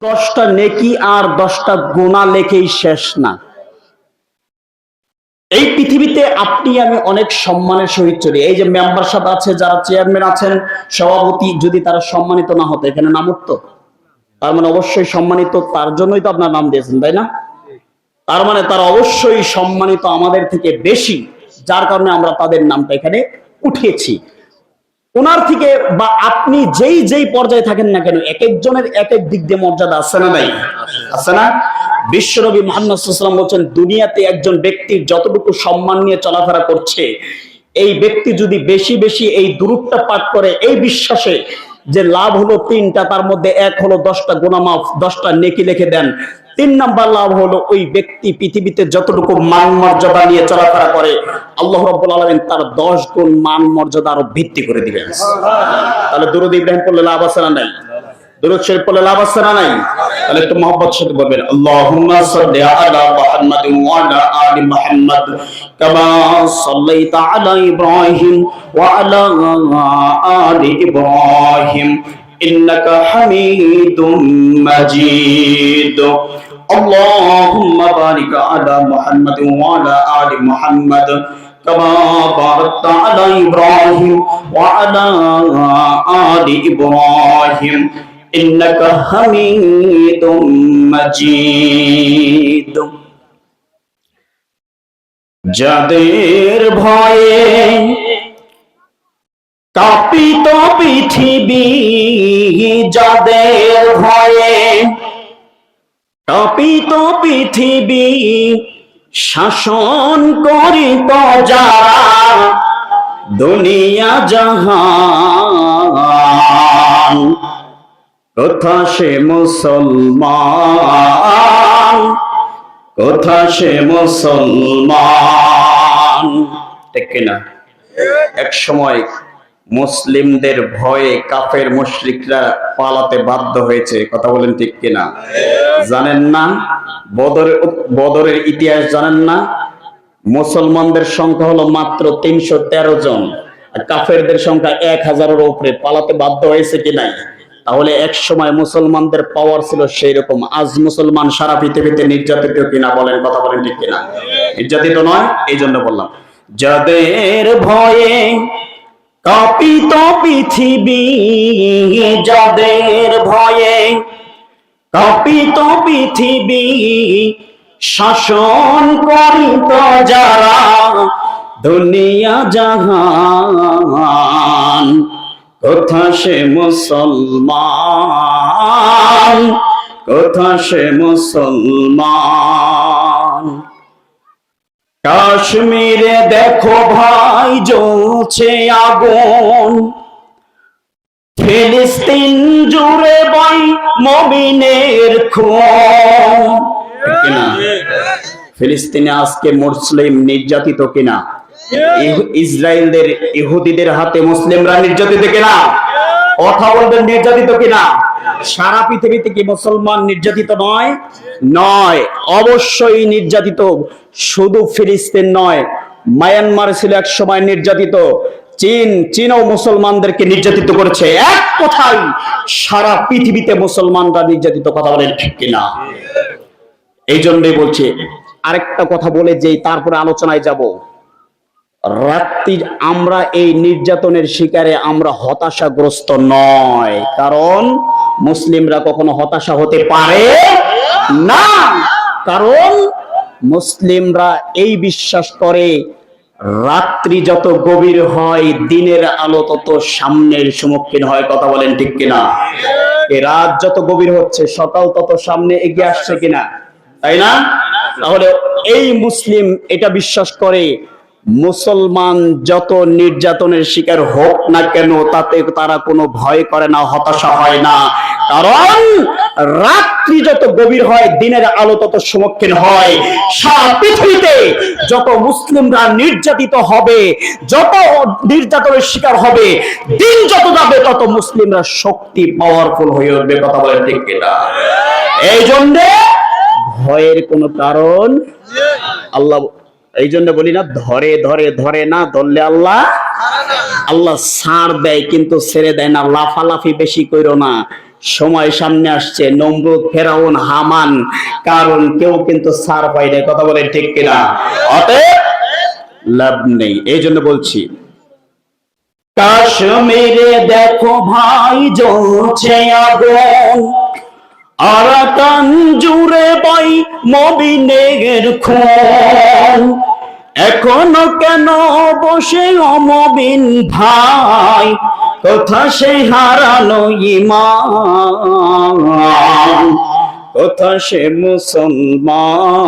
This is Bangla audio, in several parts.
10টা নেকি আর 10টা গুনাহ লেখেই শেষ না। এই পৃথিবীতে আপনি আমি অনেক সম্মানের সহিত চলি। এই যে মেম্বারশিপ আছে, যারা চেয়ারম্যান আছেন, সভাপতি, যদি তারা সম্মানিত না হতো এখানে নাম উঠতো? তার মানে অবশ্যই সম্মানিত, তার জন্যই তো আপনার নাম দিয়েছেন, তাই না? তার মানে তারা অবশ্যই সম্মানিত আমাদের থেকে বেশি, যার কারণে আমরা তাদের নামটা এখানে উঠিয়েছি। ওনার থেকে বা আপনি যেই যেই পর্যায়ে থাকেন না কেন, এক একজনের এক এক দিক দিয়ে মর্যাদা আছে না নাই? আছে না? বিশ্বনবী মুহাম্মদ সাল্লাল্লাহু আলাইহি ওয়াসাল্লাম বলেন, দুনিয়াতে একজন ব্যক্তির যতটুকু সম্মান নিয়ে চলাফেরা করছে, এই ব্যক্তি যদি বেশি বেশি এই দুরূদটা পাঠ করে, এই বিশ্বাসে যে লাভ হলো তিনটা, তার মধ্যে এক হলো 10টা গুনাহ মাফ, 10টা নেকি লিখে দেন। 3 নাম্বার লাভ হলো ওই ব্যক্তি পৃথিবীতে যতটুকু মান মর্যাদা নিয়ে চলাফেরা করে, আল্লাহ রাব্বুল আলামিন তার 10 গুণ মান মর্যাদা আরো বৃদ্ধি করে দিবেন। তাহলে দুরূদ ইব্রাহিম পড়লে লাভ আছে না নাই? দুরূদ শরীফ পড়লে লাভ আছে না নাই? তাহলে একটু মহব্বত সাথে বলবেন, আল্লাহুম্মা সাল্লি আলা মুহাম্মাদিন ওয়া আলা আলি মুহাম্মাদ কামা সাল্লাইতা আলা ইব্রাহিম ওয়া আলা আলি ইব্রাহিম ইন্নাকা হামিদুম মাজিদ। اللهم بارك على محمد وعلى آل محمد كما باركت على إبراهيم وعلى آل إبراهيم إنك حميد مجيد। যাদের ভয়ে কাঁপিত পৃথিবী, যাদের ভয়ে কাঁপিত পৃথিবী, শাসন করিত যারা দুনিয়া জাহান, কোথা সে মুসলমান, কোথা সে মুসলমান? ঠিক কিনা? এক সময় মুসলিমদের ভয়ে কাফের মুশরিকরা পালাতে বাধ্য হয়েছে, কথা বলেন ঠিক কিনা? জানেন না বদরের ইতিহাস জানেন না? মুসলমানদের সংখ্যা হলো মাত্র 313 জন, আর কাফেরদের সংখ্যা 1000-এর উপরে। পালাতে বাধ্য হয়েছে কি নাই? তাহলে এক সময় মুসলমানদের পাওয়ার ছিল সেই রকম। আজ মুসলমান সারা পৃথিবীতে নির্যাতিত কিনা? বলেন, কথা বলেন ঠিক কিনা? নির্যাতিত নয়? এই জন্য বললাম, যাদের ভয়ে কাঁপিত পৃথিবী, যাদের ভয়ে কাঁপিত পৃথিবী, শাসন করিত যারা দুনিয়া জাহান, কোথা সে মুসলমান, কোথা সে মুসলমান? কাশ্মীরে দেখো ভাই জ্বলছে আগুন, ফিলিস্তিন জুড়ে ভাই মুমিনের খুন। ফিলিস্তিনে আজকে মুসলিম নির্যাতিত কিনা? ইসরায়েলদের ইহুদিদের হাতে মুসলিমরা নির্যাতিত কিনা? কথা বলবেন, নির্যাতিত কিনা? সারা পৃথিবীতে কি মুসলমান নির্যাতিত নয়? নয়, অবশ্যই নির্যাতিত। শুধু ফিলিস্তিন নয়, মায়ানমার ছিল এক সময় নির্যাতিত। চীনও মুসলমানদেরকে নির্যাতিত করেছে। এক কথাই সারা পৃথিবীতে মুসলমানরা নির্যাতিত, কথা বলেন ঠিক কিনা? এই জন্যই বলছি, আরেকটা কথা বলে যেই তারপরে আলোচনায় যাব। রাত্রি আমরা এই নির্যাতনের শিকারে আমরা হতাশাগ্রস্ত নয়, কারণ মুসলিমরা কখনো হতাশা হতে পারে না। কারণ মুসলিমরা এই বিশ্বাস করে, রাত্রি যত গভীর হয় দিনের আলো তত সামনের সম্মুখীন হয়, কথা বলেন ঠিক কিনা? এই রাত যত গভীর হচ্ছে সকাল তত সামনে এগিয়ে আসছে কিনা, তাই না? তাহলে এই মুসলিম এটা বিশ্বাস করে, মুসলমান যত নির্যাতনের শিকার হোক না কেন তাতে তারা কোনো ভয় করে না, হতাশা হয় না। কারণ রাত্রি যত গভীর হয় দিনের আলো তত সম্মুখীন হয়। সারা পৃথিবীতে যত মুসলিমরা নির্যাতিত হবে, যত নির্যাতনের শিকার হবে, দিন যত যাবে তত মুসলিমরা শক্তি পাওয়ারফুল হয়ে উঠবে, কথা বলেন ঠিক কিনা? এই জন্য ভয়ের কোনো কারণ আল্লাহ, এই জন্য বলি না, ধরে ধরে ধরে না ধরলে আল্লাহ ছাড় দেয় কিন্তু ছেড়ে দেয় না। লাফালাফি বেশি কইরো না, সময় সামনে আসছে, নমরুদ, ফেরাউন, হামান, কারণ কেউ কিন্তু ছাড় পায় না। কথা বলেন ঠিক কিনা? অতএব লাভ নেই। এই জন্য বলছি, কাশ্মীরে দেখো ভাই জ্বলছে আগুন, আরাকান জুড়ে ভাই মবিনের খুন, এখনো কেন বসে অমবিন ভাই, কোথা সে হারানো ঈমান, কোথা সে মুসলমান,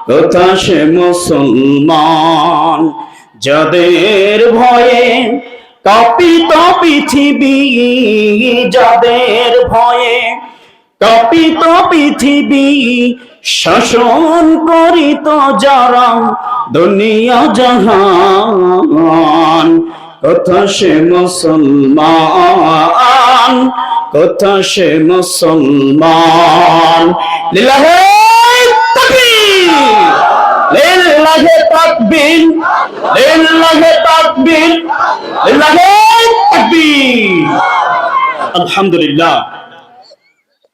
কোথা সে মুসলমান, যাদের ভয়ে কাঁপিত পৃথিবী, যাদের ভয়ে কাঁপিত পৃথিবী, শাসন করিত যারা দুনিয়া জাহান, কোথা সে মুসলমান, কোথা সে মুসলমান। লিল্লাহে তাকবীর, লিল্লাহে তাকবীর, লিল্লাহে তাকবীর, লিল্লাহে তাকবীর। আলহামদুলিল্লাহ।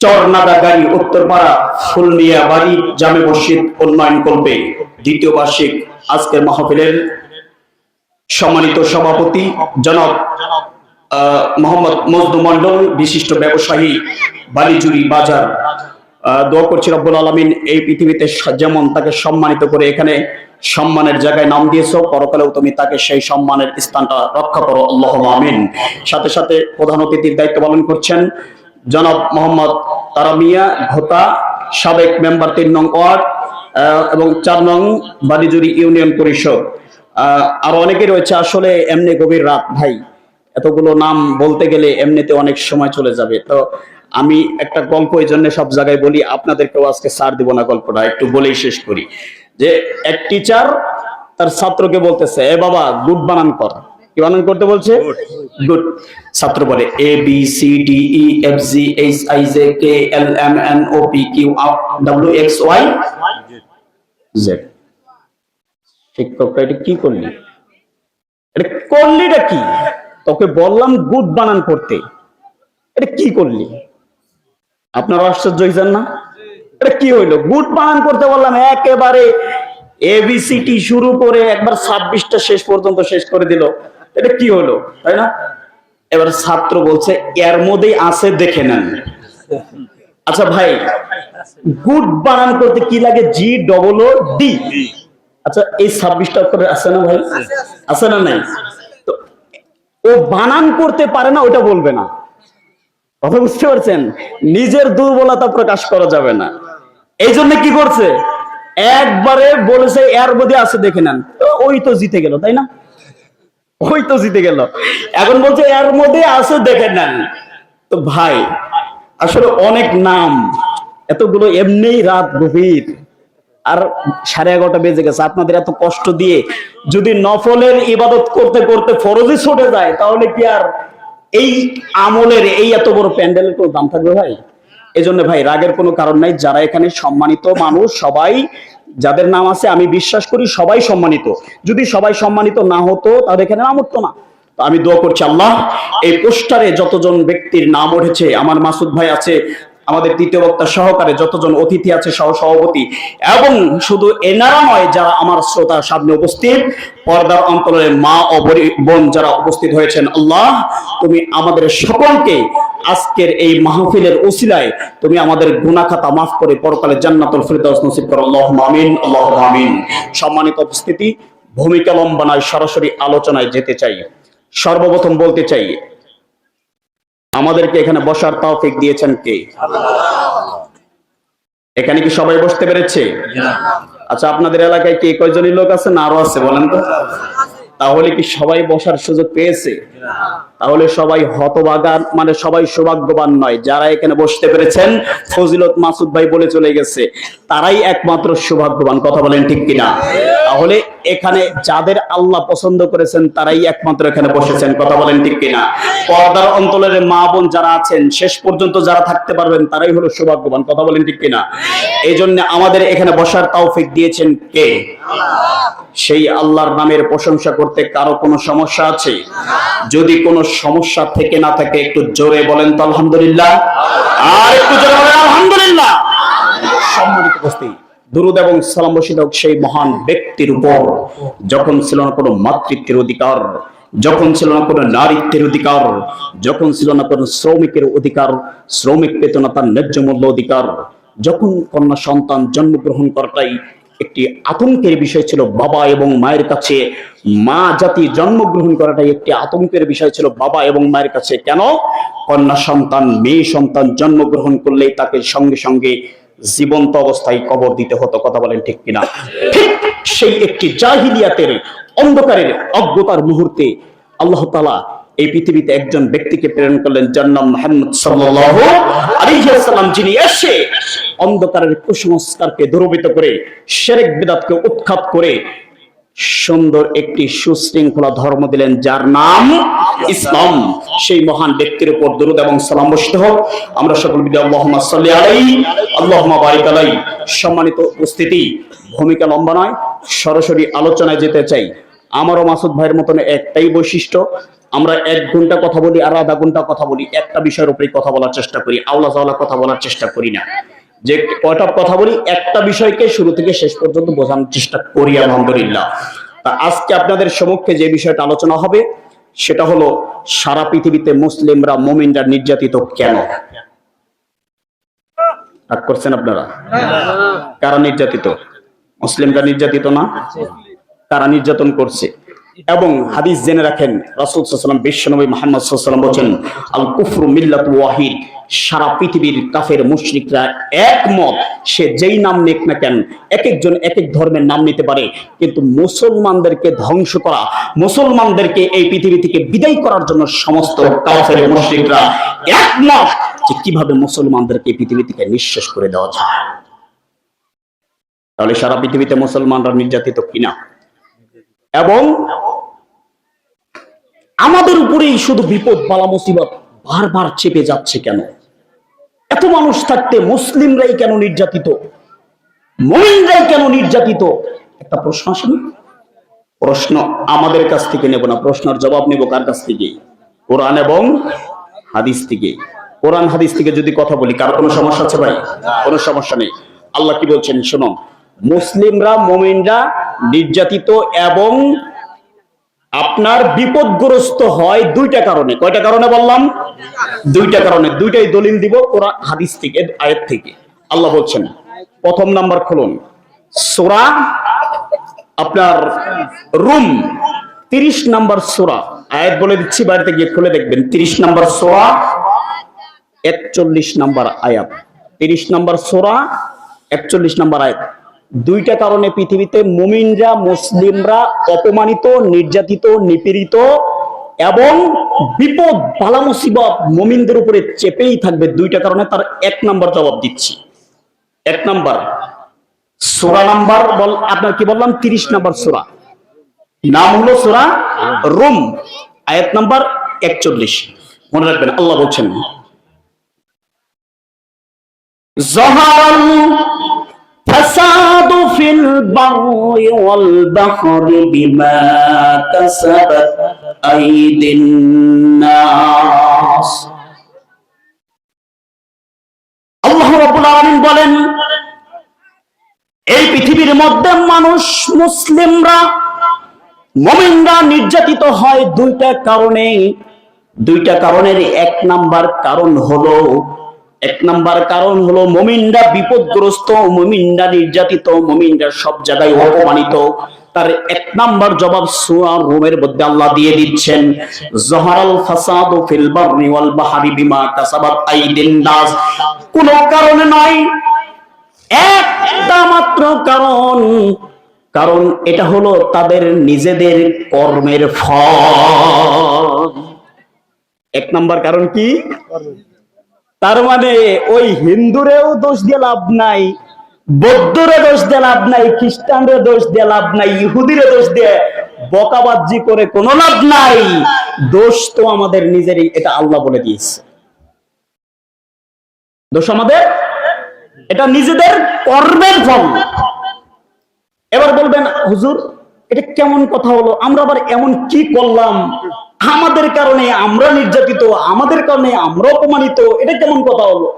চরনাদাগাড়ি উত্তরপাড়া ফুলনিয়া বাড়ি জামে মসজিদ উন্নয়ন কল্পে দ্বিতীয় বার্ষিক আজকের মাহফিলের সম্মানিত সভাপতি জনাব মোহাম্মদ মজনু মন্ডল, বিশিষ্ট ব্যবসায়ী, বালিজুরি বাজার। দোয়া করছি রব্বুল আলামিন এই পৃথিবীতে যেমন তাকে সম্মানিত করে এখানে সম্মানের জায়গায় নাম দিয়েছো, পরকালেও তুমি তাকে সেই সম্মানের স্থানটা রক্ষা করো, আল্লাহুম্মা আমিন। সাথে সাথে প্রধান অতিথির দায়িত্ব পালন করছেন জনাব মোহাম্মদ তারামিয়া ঘোতা, সাবেক মেম্বার 3 নং ওয়ার্ড এবং 4 নং বালিজুরি ইউনিয়ন পরিষদ। আরো অনেকে রয়েছে। আসলে এমনি গভীর রাত ভাই, এতগুলো নাম বলতে গেলে এমনিতে অনেক সময় চলে যাবে। তো আমি একটা গল্প এই জন্য সব জায়গায় বলি, আপনাদেরকেও আজকে ছাড় দিব না, গল্পটা একটু বলেই শেষ করি। যে এক টিচার তার ছাত্রকে বলতেছে, এ বাবা গুড বানান কর। কি বানান করতে বলছে? গুড। ছাত্র বলে A B C D E F G H I J K L M N O P Q R W X Y Z. শিক্ষকরা এটা কি করলি? এটা করলিটা কি? তোকে বললাম গুড বানান করতে, এটা কি করলি? আপনারা আশ্চর্য হয়েছেন না? এটা কি হইলো? গুড বানান করতে বললাম, একেবারে এবিসিটি শুরু করে একবার 26টা শেষ পর্যন্ত শেষ করে দিল। এটা কি হলো, তাই না? এবার ছাত্র বলছে এর মধ্যেই আছে, দেখে নেন। আচ্ছা ভাই, গুড বানান করতে কি লাগে? G double O D. আচ্ছা এই 26টা অক্ষর আছে না ভাই? আছে না নাই? তো ও বানান করতে পারে না, ওটা বলবে না। কথা বুঝতে পারছেন? নিজের দুর্বলতা প্রকাশ করা যাবে না। এই জন্য কি করছে? একবারে বলেছে এর মধ্যে আছে, দেখে নেন। তো ওই তো জিতে গেল, তাই না? ওই তো জিতে গেল। এখন বলছে এর মধ্যে আছে, দেখে নেন। তো ভাই আসলে অনেক নাম, এতগুলো, এমনিই রাত গভীর, আর 11:30 বেজে গেছে। আপনাদের এত কষ্ট দিয়ে যদি নফলের ইবাদত করতে করতে ফরজই ছুটে যায়, তাহলে কি আর এই আমলের এই এত বড় প্যান্ডেলের কোনো দাম থাকবে ভাই? এজন্য ভাই রাগের কোনো কারণ নাই। যারা এখানে সম্মানিত মানুষ, সবাই যাদের নাম আছে, আমি বিশ্বাস করি সবাই সম্মানিত। যদি সবাই সম্মানিত না হতো তাহলে এখানে নাম উঠতো না। তো আমি দোয়া করছি আল্লাহ এই পোস্টারে যতজন ব্যক্তির নাম উঠেছে, আমার মাসুদ ভাই আছে, আমাদের তৃতীয় বক্তা সহকারে যতজন অতিথি আছে, সহ সভাপতি, এবং শুধু এনারা নয়, যারা আমার শ্রোতার সামনে উপস্থিত, পর্দার অন্তরে মা ও বোন যারা উপস্থিত হয়েছেন, আল্লাহ তুমি আমাদের সকলকে আজকের এই মাহফিলের ওসিলায় তুমি আমাদের গুনাহ খাতা মাফ করে পরকালে জান্নাতুল ফিরদাউস নসিব করো, আল্লাহুম্মা আমিন, আল্লাহুম্মা আমিন। সম্মানিত উপস্থিতি, ভূমিকা লম্বা নয়, সরাসরি আলোচনায় যেতে চাই। সর্বপ্রথম বলতে চাই, আমাদেরকে এখানে বসার তৌফিক দিয়েছেন কে? এখানে কি সবাই বসতে পেরেছে? আচ্ছা আপনাদের এলাকায় কি কয়জনই লোক আছে, না আরো আছে বলেন তো? তাহলে কি সবাই বসার সুযোগ পেয়েছে? তাহলে সবাই হতভাগা, মানে সবাই সৌভাগ্যবান নয়। যারা এখানে বসতে পেরেছেন, ফজিলত মাসুদ ভাই বলে চলে গেছে, তারাই একমাত্র সৌভাগ্যবান। কথা বলেন ঠিক কিনা? তাহলে এখানে যাদের আল্লাহ পছন্দ করেছেন তারাই একমাত্র এখানে বসেছেন। কথা বলেন ঠিক কিনা? পর্দার অন্তরের মা বোন যারা আছেন, শেষ পর্যন্ত যারা থাকতে পারবেন, তারাই হলো সৌভাগ্যবান। কথা বলেন ঠিক কিনা? এই জন্য আমাদের এখানে বসার তৌফিক দিয়েছেন কে? সেই আল্লাহর নামের প্রশংসা করতে কারো কোনো সমস্যা আছে? যদি কোনো সমস্যা থেকে না থাকে একটু জোরে বলেন তো আলহামদুলিল্লাহ, আর একটু জোরে বলেন আলহামদুলিল্লাহ। সম্মানিত উপস্থিতি, দুরূদ এবং সালাম বর্ষিত হোক সেই মহান ব্যক্তির উপর যখন ছিল না কোনো মাতৃত্বের অধিকার, যখন ছিল না কোনো নারীত্বের অধিকার, যখন ছিল না কোনো শ্রমিকের অধিকার, শ্রমিক পেত না তার ন্যায্য মূল্য অধিকার, যখন কন্যা সন্তান জন্মগ্রহণ করাটাই একটি আতঙ্কের বিষয় ছিল বাবা এবং মায়ের কাছে, মা জাতি জন্মগ্রহণ করাটাই একটি আতঙ্কের বিষয় ছিল বাবা এবং মায়ের কাছে। কেন? কন্যা সন্তান, মেয়ে সন্তান জন্মগ্রহণ করলেই তাকে সঙ্গে সঙ্গে জীবন্ত অবস্থায় কবর দিতে হতো। কথা বলেন ঠিক কিনা? ঠিক সেই একটি জাহিলিয়াতের অন্ধকারের অজ্ঞতার মুহূর্তে আল্লাহ তাআলা এই পৃথিবীতে একজন ব্যক্তিকে প্রেরণ করলেন, যার নাম মুহাম্মদ সাল্লাল্লাহু আলাইহি ওয়াসাল্লাম, যিনি এসে অন্ধকারের কুসংস্কারকে দূরীভূত করে, শিরক বিদআতকে উৎখাত করে সুন্দর একটি সুশৃঙ্খলা ধর্ম দিলেন, যার নাম ইসলাম। সেই মহান ব্যক্তির উপর দরুদ এবং সালাম বর্ষিত হোক। আমরা সকল বিদি আল্লাহুম্মা সাল্লি আলাইহি আল্লাহুম্মা বারিক আলাইহি। সম্মানিত উপস্থিতি, ভূমিকা লম্বা নয়, সরাসরি আলোচনায় যেতে চাই। আমারও মাসুদ ভাইয়ের মতন একটাই বৈশিষ্ট্য, আমরা 1 ঘন্টা কথা বলি আর আধা ঘন্টা কথা বলি, একটা বিষয়ের উপরে কথা বলার চেষ্টা করি, আওলা জাওলা কথা বলার চেষ্টা করি না। যে কয়টা কথা বলি, একটা বিষয়কে শুরু থেকে শেষ পর্যন্ত বোঝানোর চেষ্টা করি আলহামদুলিল্লাহ। তা আজকে আপনাদের সম্মুখে যে বিষয়টা আলোচনা হবে সেটা হলো, সারা পৃথিবীতে মুসলিমরা, মুমিনরা নির্যাতিত কেন? রাগ করছেন আপনারা? কারা নির্যাতিত? মুসলিমরা নির্যাতিত না? কারা নির্যাতন করছে? এবং হাদিস জেনে রাখেন, রাসূল সাল্লাল্লাহু আলাইহি ওয়াসাল্লাম, বিশ্বনবী মুহাম্মদ সাল্লাল্লাহু আলাইহি ওয়াসাল্লাম বলেন, আল কুফরু মিল্লাতু ওয়াহিদ। সারা পৃথিবীর কাফের মুশরিকরা একমত, সে যেই নাম নেক না কেন, এক একজন এক এক ধর্মের নাম নিতে পারে, কিন্তু মুসলমানদেরকে ধ্বংস করা, মুসলমানদেরকে এই পৃথিবী থেকে বিদায় করার জন্য সমস্ত কাফের মুশরিকরা একমত যে কিভাবে মুসলমানদেরকে এই পৃথিবী থেকে নিঃশেষ করে দেওয়া যায়। তাহলে সারা পৃথিবীতে মুসলমানরা নির্যাতিত কিনা? এবং আমাদের উপরেই শুধু বিপদ বালা মুসিবত বারবার চেপে যাচ্ছে কেন? এত মানুষ থাকতে মুসলিমরাই কেন নির্যাতিত, মুমিনরাই কেন নির্যাতিত? একটা প্রশ্ন আসে না? প্রশ্ন আমাদের কাছ থেকে নেব না, প্রশ্নের জবাব নেব কার কাছ থেকে? কোরআন এবং হাদিস থেকে। কোরআন হাদিস থেকে যদি কথা বলি, কার কোনো সমস্যা আছে ভাই? কোনো সমস্যা নেই। আল্লাহ কি বলছেন শোনো, মুসলিমরা, মুমিনরা নির্যাতিত এবং আপনার বিপদগ্রস্ত হয় 2টা কারণে। কয়টা কারণে বললাম? 2টা কারণে। 2টাই দলিল দিব কোরআন হাদিস থেকে, আয়াত থেকে। আল্লাহ বলছেন, প্রথম নাম্বার খুলুন সূরা আপনার রুম 30 নাম্বার সূরা, আয়াত বলে দিচ্ছি, বাড়িতে গিয়ে খুলে দেখবেন। 30 নাম্বার সূরা 41 নাম্বার আয়াত। 30 নাম্বার সূরা 41 নাম্বার আয়াত। 2টা কারণে পৃথিবীতে মুমিনরা, মুসলিমরা অপমানিত, নির্যাতিত, নিপীড়িত এবং বিপদ বালা মুসিবত মুমিনদের উপরে চেপেই থাকবে। 2টা কারণে। তার 1 নাম্বার জবাব দিচ্ছি। 1 নাম্বার সূরা নাম্বার আপনার কি বললাম? 30 নাম্বার সূরা, নাম হলো সূরা রুম, আয়াত নাম্বার 41। মনে রাখবেন, আল্লাহ বলছেন, যাহারাল ফাসাদু ফিল বাররি ওয়াল বাহরি বিমা কাসাবাত আইদিন নাস। আল্লাহ রাব্বুল আলামিন বলেন, এই পৃথিবীর মধ্যে মানুষ, মুসলিমরা, মুমিনরা নির্যাতিত হয় 2টা কারণে। 2টা কারণের 1 নাম্বার কারণ হলো মুমিনরা বিপদগ্রস্ত, মুমিনরা নির্যাতিত, মুমিনরা সব জায়গায় অপমানিত। তার 1 নাম্বার জবাব সূরা রুমের মধ্যে আল্লাহ দিয়ে দিচ্ছেন, যাহারাল ফাসাদু ফিল বাররি ওয়াল বাহরি বিমা কাসাবাত আইদিন নাস। কোন কারণে নয়, একটা মাত্র কারণ এটা হলো তাদের নিজেদের কর্মের ফল। 1 নাম্বার কারণ কি? তার মানে ওই হিন্দুরেও দোষ দিয়ে লাভ নাই, বৌদ্ধরে দোষ দিয়ে লাভ নাই, খ্রিস্টানরে দোষ দিয়ে লাভ নাই, ইহুদিরে দোষ দিয়ে বকাবাজি করে কোনো লাভ নাই। দোষ তো আমাদের নিজেরই, এটা আল্লাহ বলে দিয়েছে। দোষ আমাদের, এটা নিজেদের কর্মের ফল। এবার বলবেন, হুজুর এটা কেমন কথা হলো? আমরা আবার এমন কি করলাম আমাদের কারণে আমরা নির্যাতিত, আমাদের কারণে আমরা অপমানিত। এটা কেমন কথা হলো?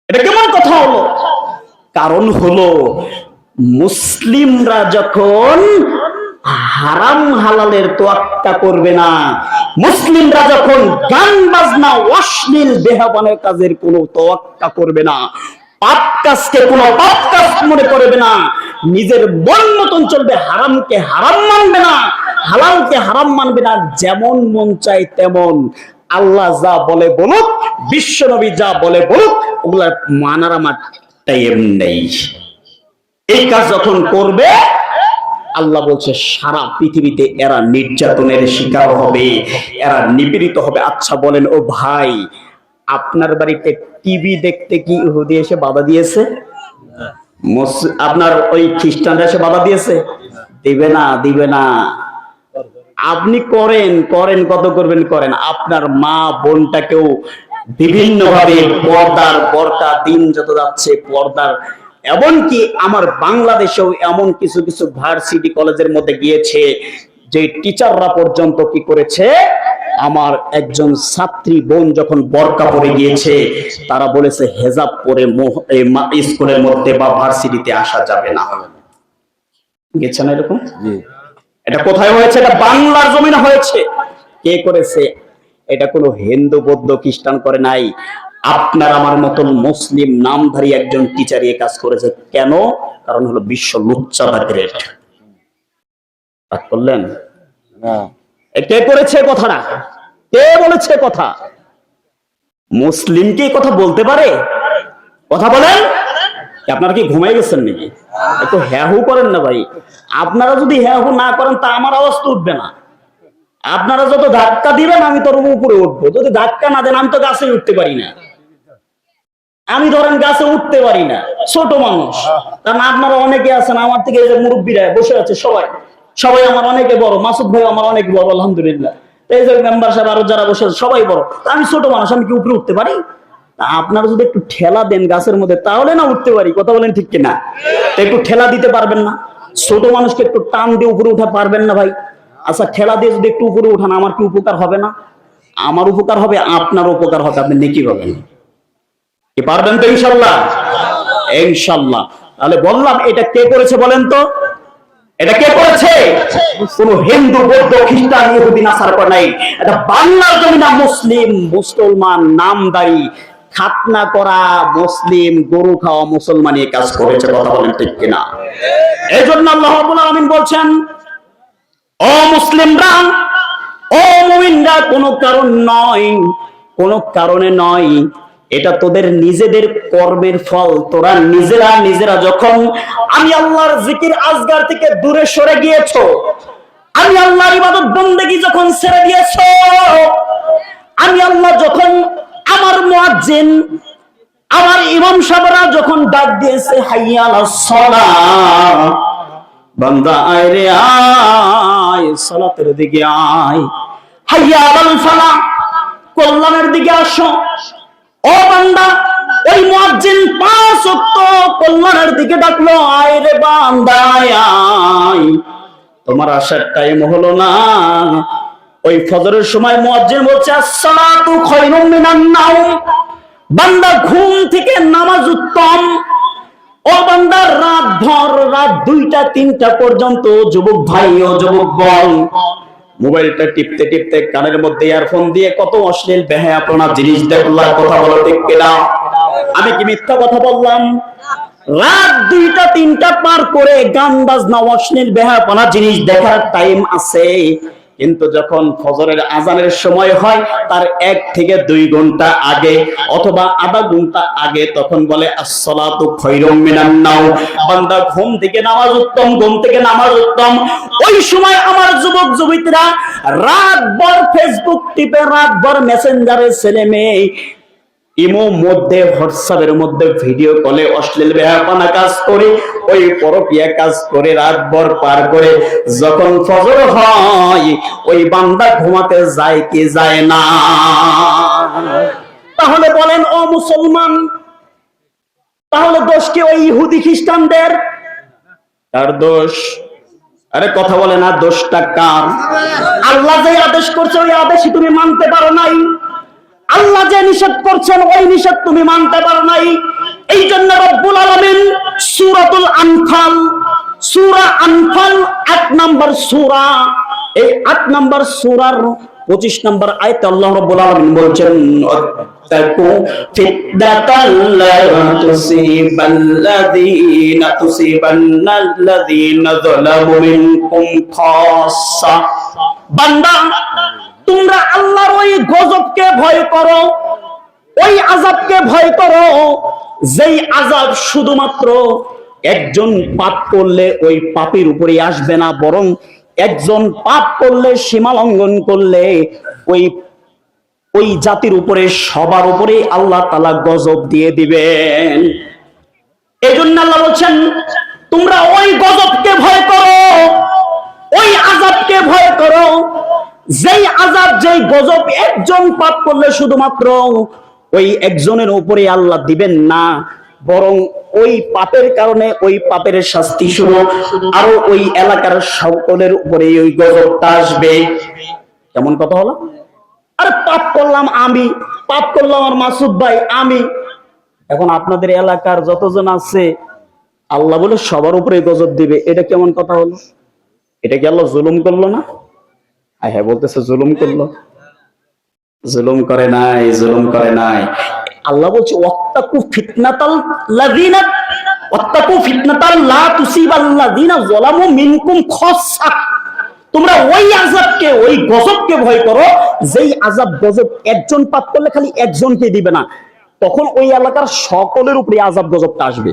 এটা কেমন কথা হলো? কারণ হলো মুসলিমরা যখন হারাম হালালের তোয়াক্কা করবে না, মুসলিমরা যখন গান বাজনা অশ্লীল বেহাবানের কাজের কোনো তোয়াক্কা করবে না, পাপ কাজকে কোনো পাপ কাজ মনে করবে না, নিজের মন মতন চলবে, হারামকে হারাম মানবে না, হালালকে হারাম মানবে না, যেমন মন চায় তেমন, আল্লাহ যা বলে বলুক, বিশ্ব নবী যা বলে বলুক, ওগুলা মানার আমার টাইম নেই। এই কাজ যখন করবে, আল্লাহ বলছে সারা পৃথিবীতে এরা নির্যাতনের শিকার হবে, এরা নিপীড়িত হবে। আচ্ছা বলেন ও ভাই, আপনার বাড়িতে টিভি দেখতে কি ইহুদি এসে বাধা দিয়েছে? আপনার ওই খ্রিস্টানরা এসে বাধা দিয়েছে? দিবে না, দিবে না। আপনি করেন করেন, কত করবেন করেন। আপনার মা বোনটাকেও বিভিন্ন ভাবে পর্দার বরকা, দিন যত যাচ্ছে পর্দার, এমনকি আমার বাংলাদেশেও এমন কিছু কিছু ভার্সিটি কলেজের মধ্যে গিয়েছে যে টিচাররা পর্যন্ত কি করেছে, আমার একজন ছাত্রী বোন যখন বরকা পরে গিয়েছে, তারা বলেছে হেজাব পরে স্কুলের মধ্যে বা ভার্সিটিতে আসা যাবে না। গেছে না এরকম? এটা কোথায় হয়েছে? এটা বাংলার জমিনে হয়েছে। কে করেছে? এটা কোনো হিন্দু বৌদ্ধ খ্রিস্টান করে নাই, আপনার আমার মতন মুসলিম নামধারী একজন টিচার এই কাজ করেছে। কেন? কারণ হলো বিশ্ব লুচ্চাদা গ্রেড। করলেন না? কে করেছে কথাটা? কে বলেছে কথা? মুসলিম কি কথা বলতে পারে? কথা বলেন। আপনারা কি ঘুমাই গেছেন নাকি? একটু হ্যাহু করেন না ভাই। আপনারা যদি হ্যাহু না করেন তা আমার আওয়াজ তো উঠবে না। আপনারা যত ধাক্কা দিবেন আমি তোর উপরে উঠবো, যদি ধাক্কা না দেন আমি তো গাছে উঠতে পারি না। আমি ধরেন গাছে উঠতে পারি না, ছোট মানুষ। কারণ আপনারা অনেকে আছেন আমার থেকে, এই যে মুরব্বীরা বসে আছে সবাই, সবাই আমার অনেকে বড়, মাসুদ ভাই আমার অনেক বড় আলহামদুলিল্লাহ, এই যে মেম্বার সাহেব আরো যারা বসে আছে সবাই বড়, আমি ছোট মানুষ, আমি কি উপরে উঠতে পারি? আপনারা যদি একটু ঠেলা দেন গাছের মধ্যে তাহলে না উঠতে পারি। কথা বলেন ঠিক কিনা? একটু ঠেলা দিতে পারবেন না? ছোট মানুষকে একটু টান দিয়ে উপরে উঠা পারবেন না ভাই? আচ্ছা ঠেলা দিয়ে যদি একটু উপরে উঠান আমার কি উপকার হবে না? আমার উপকার হবে, আপনার উপকার হবে, আপনি নেকি পাবেন। কি পারবেন তো ইনশাল্লাহ? ইনশাল্লাহ। তাহলে বললাম এটা কে করেছে বলেন তো? এটা কে করেছে? কোন হিন্দু বৌদ্ধ খ্রিস্টান ইহুদি নাসারা করে নাই। এটা বাংলার জমিনা মুসলিম মুসলমান নামদারি খাতনা করা মুসলিম গরু খাওয়া মুসলমান এই কাজ করেছে। কথা বলেন ঠিক কিনা? এই জন্য আল্লাহ রাব্বুল আলামিন বলছেন, ও মুসলিমরা, ও মুমিনরা, কোনো কারণ নয়, কোনো কারণে নয়, এটা তোদের নিজেদের কর্মের ফল। তোরা নিজেরা যখন আমি আল্লাহর জিকির আজগার থেকে দূরে সরে গিয়েছো, আমি আল্লাহর ইবাদত বন্দেগী যখন ছেড়ে দিয়েছো, আমি আল্লাহ যখন আমার মুয়াজ্জিন আমার ইমাম সাহেবরা যখন ডাক দিয়েছে হাইয়া আলাস সালাহ, বান্দা আয় রে আয়, সালাতের দিকে আয়, হাইয়া আলাল ফালাহ, কল্যাণের দিকে আসো। ও বান্দা, ওই মুয়াজ্জিন 5 ওয়াক্ত কল্যাণের দিকে ডাকলো, আয় রে বান্দা আয়। তোমার আসার টাইম হলো না। ওই ফজরের সময় মুয়াজ্জিন বলছে আসসালাতু খায়রুম মিনান নাওম, বান্দা ঘুম থেকে নামাজ উত্তম। ও বান্দা রাত ভর, রাত 2টা 3টা পর্যন্ত যুবক ভাই ও যুবক বোন মোবাইলটা টিপতে টিপতে কানের মধ্যে ইয়ারফোন দিয়ে কত অশ্লীল বেহায়াপনা জিনিস দেখলাম। কথা বলো ঠিক কিনা? আমি কি মিথ্যা কথা বললাম? রাত 2টা 3টা পার করে গান বাজনা অশ্লীল বেহায়াপনা জিনিস দেখার টাইম আছে, কিন্তু যখন ফজরের আজানের সময় হয় তার 1 থেকে 2 ঘন্টা আগে অথবা আধা ঘন্টা আগে তখন বলে আসসালাতু খায়রুম মিনান নাওম, বান্দা ঘুম থেকে নামাজ উত্তম, ঘুম থেকে নামাজ উত্তম। ওই সময় আমার যুবক যুবতীরা রাতভর ফেসবুক টিপে, রাতভর মেসেঞ্জারে ছেলে মেয়ে ইমো মধ্যে হোয়াটসঅ্যাপের মধ্যে ভিডিও কলে অশ্লীল বেহায়াপনা কাজ করে, ওই পরকীয়া কাজ করে রাতভর পার করে যখন ফজর হয় ওই বান্দা ঘুমাতে যায় কি যায় না? তাহলে বলেন ও মুসলমান, তাহলে দোষ কি ওই ইহুদি খ্রিস্টানদের? তার দোষ? আরে কথা বলে না, দোষটা কার? আল্লাহ যে আদেশ করছে ওই আদেশই তুমি মানতে পারো নাই। আল্লাহ যে নিষেধ করছেন ওই নিষেধ তুমি মানতে পারো নাই। এই জন্য রব্বুল আলামিন সূরাতুল আনফাল, সূরা আনফাল 8 নম্বর সূরা, এই 8 নম্বর সূরার 25 নম্বর আয়াতে আল্লাহ রাব্বুল আলামিন বলছেন, তাকু ফিতনাতাল্লা তুসিবান্নাল্লাযীনা যালামু মিনকুম খাসসা। বান্দা, তোমরা আল্লাহর ওই গজবকে ভয় করো, ওই আযাবকে ভয় করো, যেই আযাব শুধুমাত্র একজন পাপ করলে ওই পাপের উপরে আসবে না, বরং একজন পাপ করলে, সীমা লঙ্ঘন করলে ওই জাতির উপরে, সবার উপরে আল্লাহ তাআলা গজব দিয়ে দিবেন। এই জন্য আল্লাহ বলছেন তোমরা ওই গজবকে ভয় করো, ওই আযাবকে ভয় করো, যেই আযাব, যেই গজব একজন পাপ করলে শুধুমাত্র ওই একজনের উপরে আল্লাহ দিবেন না, বরং ওই পাপের কারণে ওই পাপের শাস্তি শুরু আরো ওই এলাকার সকলের উপরে ওই গজবটা আসবে। কেমন কথা হলো? আরে পাপ করলাম আমি, পাপ করলাম আমার মাসুদ ভাই, আমি, এখন আপনাদের এলাকার যতজন আছে আল্লাহ বলে সবার উপরে গজব দিবে, এটা কেমন কথা হলো? এটা কি আল্লাহ জুলুম করলো না? হ্যাঁ বলতেছে জুলুম করলো। জুলুম করে নাই, জুলুম করে নাই। আল্লাহ বলছে ওয়াত্তাকু ফিতনাতাল লাযিনা, ওয়াত্তাকু ফিতনাতাল লা তুসিবাল্লাযিনা যালামু মিনকুম খাসসা। তোমরা ওই আযাবকে, ওই গজবকে ভয় করো, যেই আযাব গজব একজন পাপ করলে খালি একজনকে দিবে না, তখন ওই এলাকার সকলের উপরে আযাব গজবটা আসবে।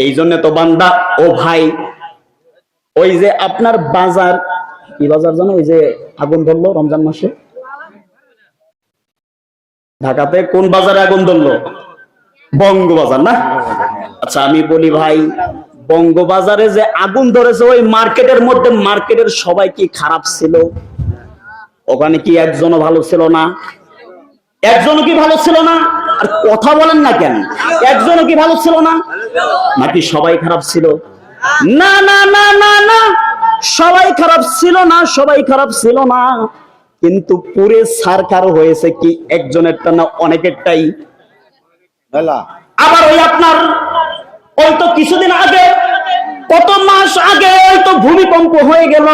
এই জন্য তো বান্দা ও ভাই, ওই যে আপনার বাজার, কি বাজার জানো, ওই যে আগুন ধরলো রমজান মাসে ঢাকাতে, কোন বাজারে আগুন ধরলো? বঙ্গবাজার না? আচ্ছা আমি বলি ভাই, বঙ্গবাজারে যে আগুন ধরেছে ওই মার্কেটের মধ্যে, মার্কেটের সবাই কি খারাপ ছিল? ওখানে কি একজনও ভালো ছিল না? একজনও কি ভালো ছিল না? আর কথা বলেন না কেন? একজনও কি ভালো ছিল না? নাকি সবাই খারাপ ছিল? না না না না না, সবাই খারাপ ছিল না, সবাই খারাপ ছিল না, কিন্তু পুরে সরকার হয়েছে কি একজনেরটা না অনেকেরটাই। আবার ওই আপনার ওই তো কিছুদিন আগে, কত মাস আগে ওই তো ভূমিকম্প হয়ে গেল,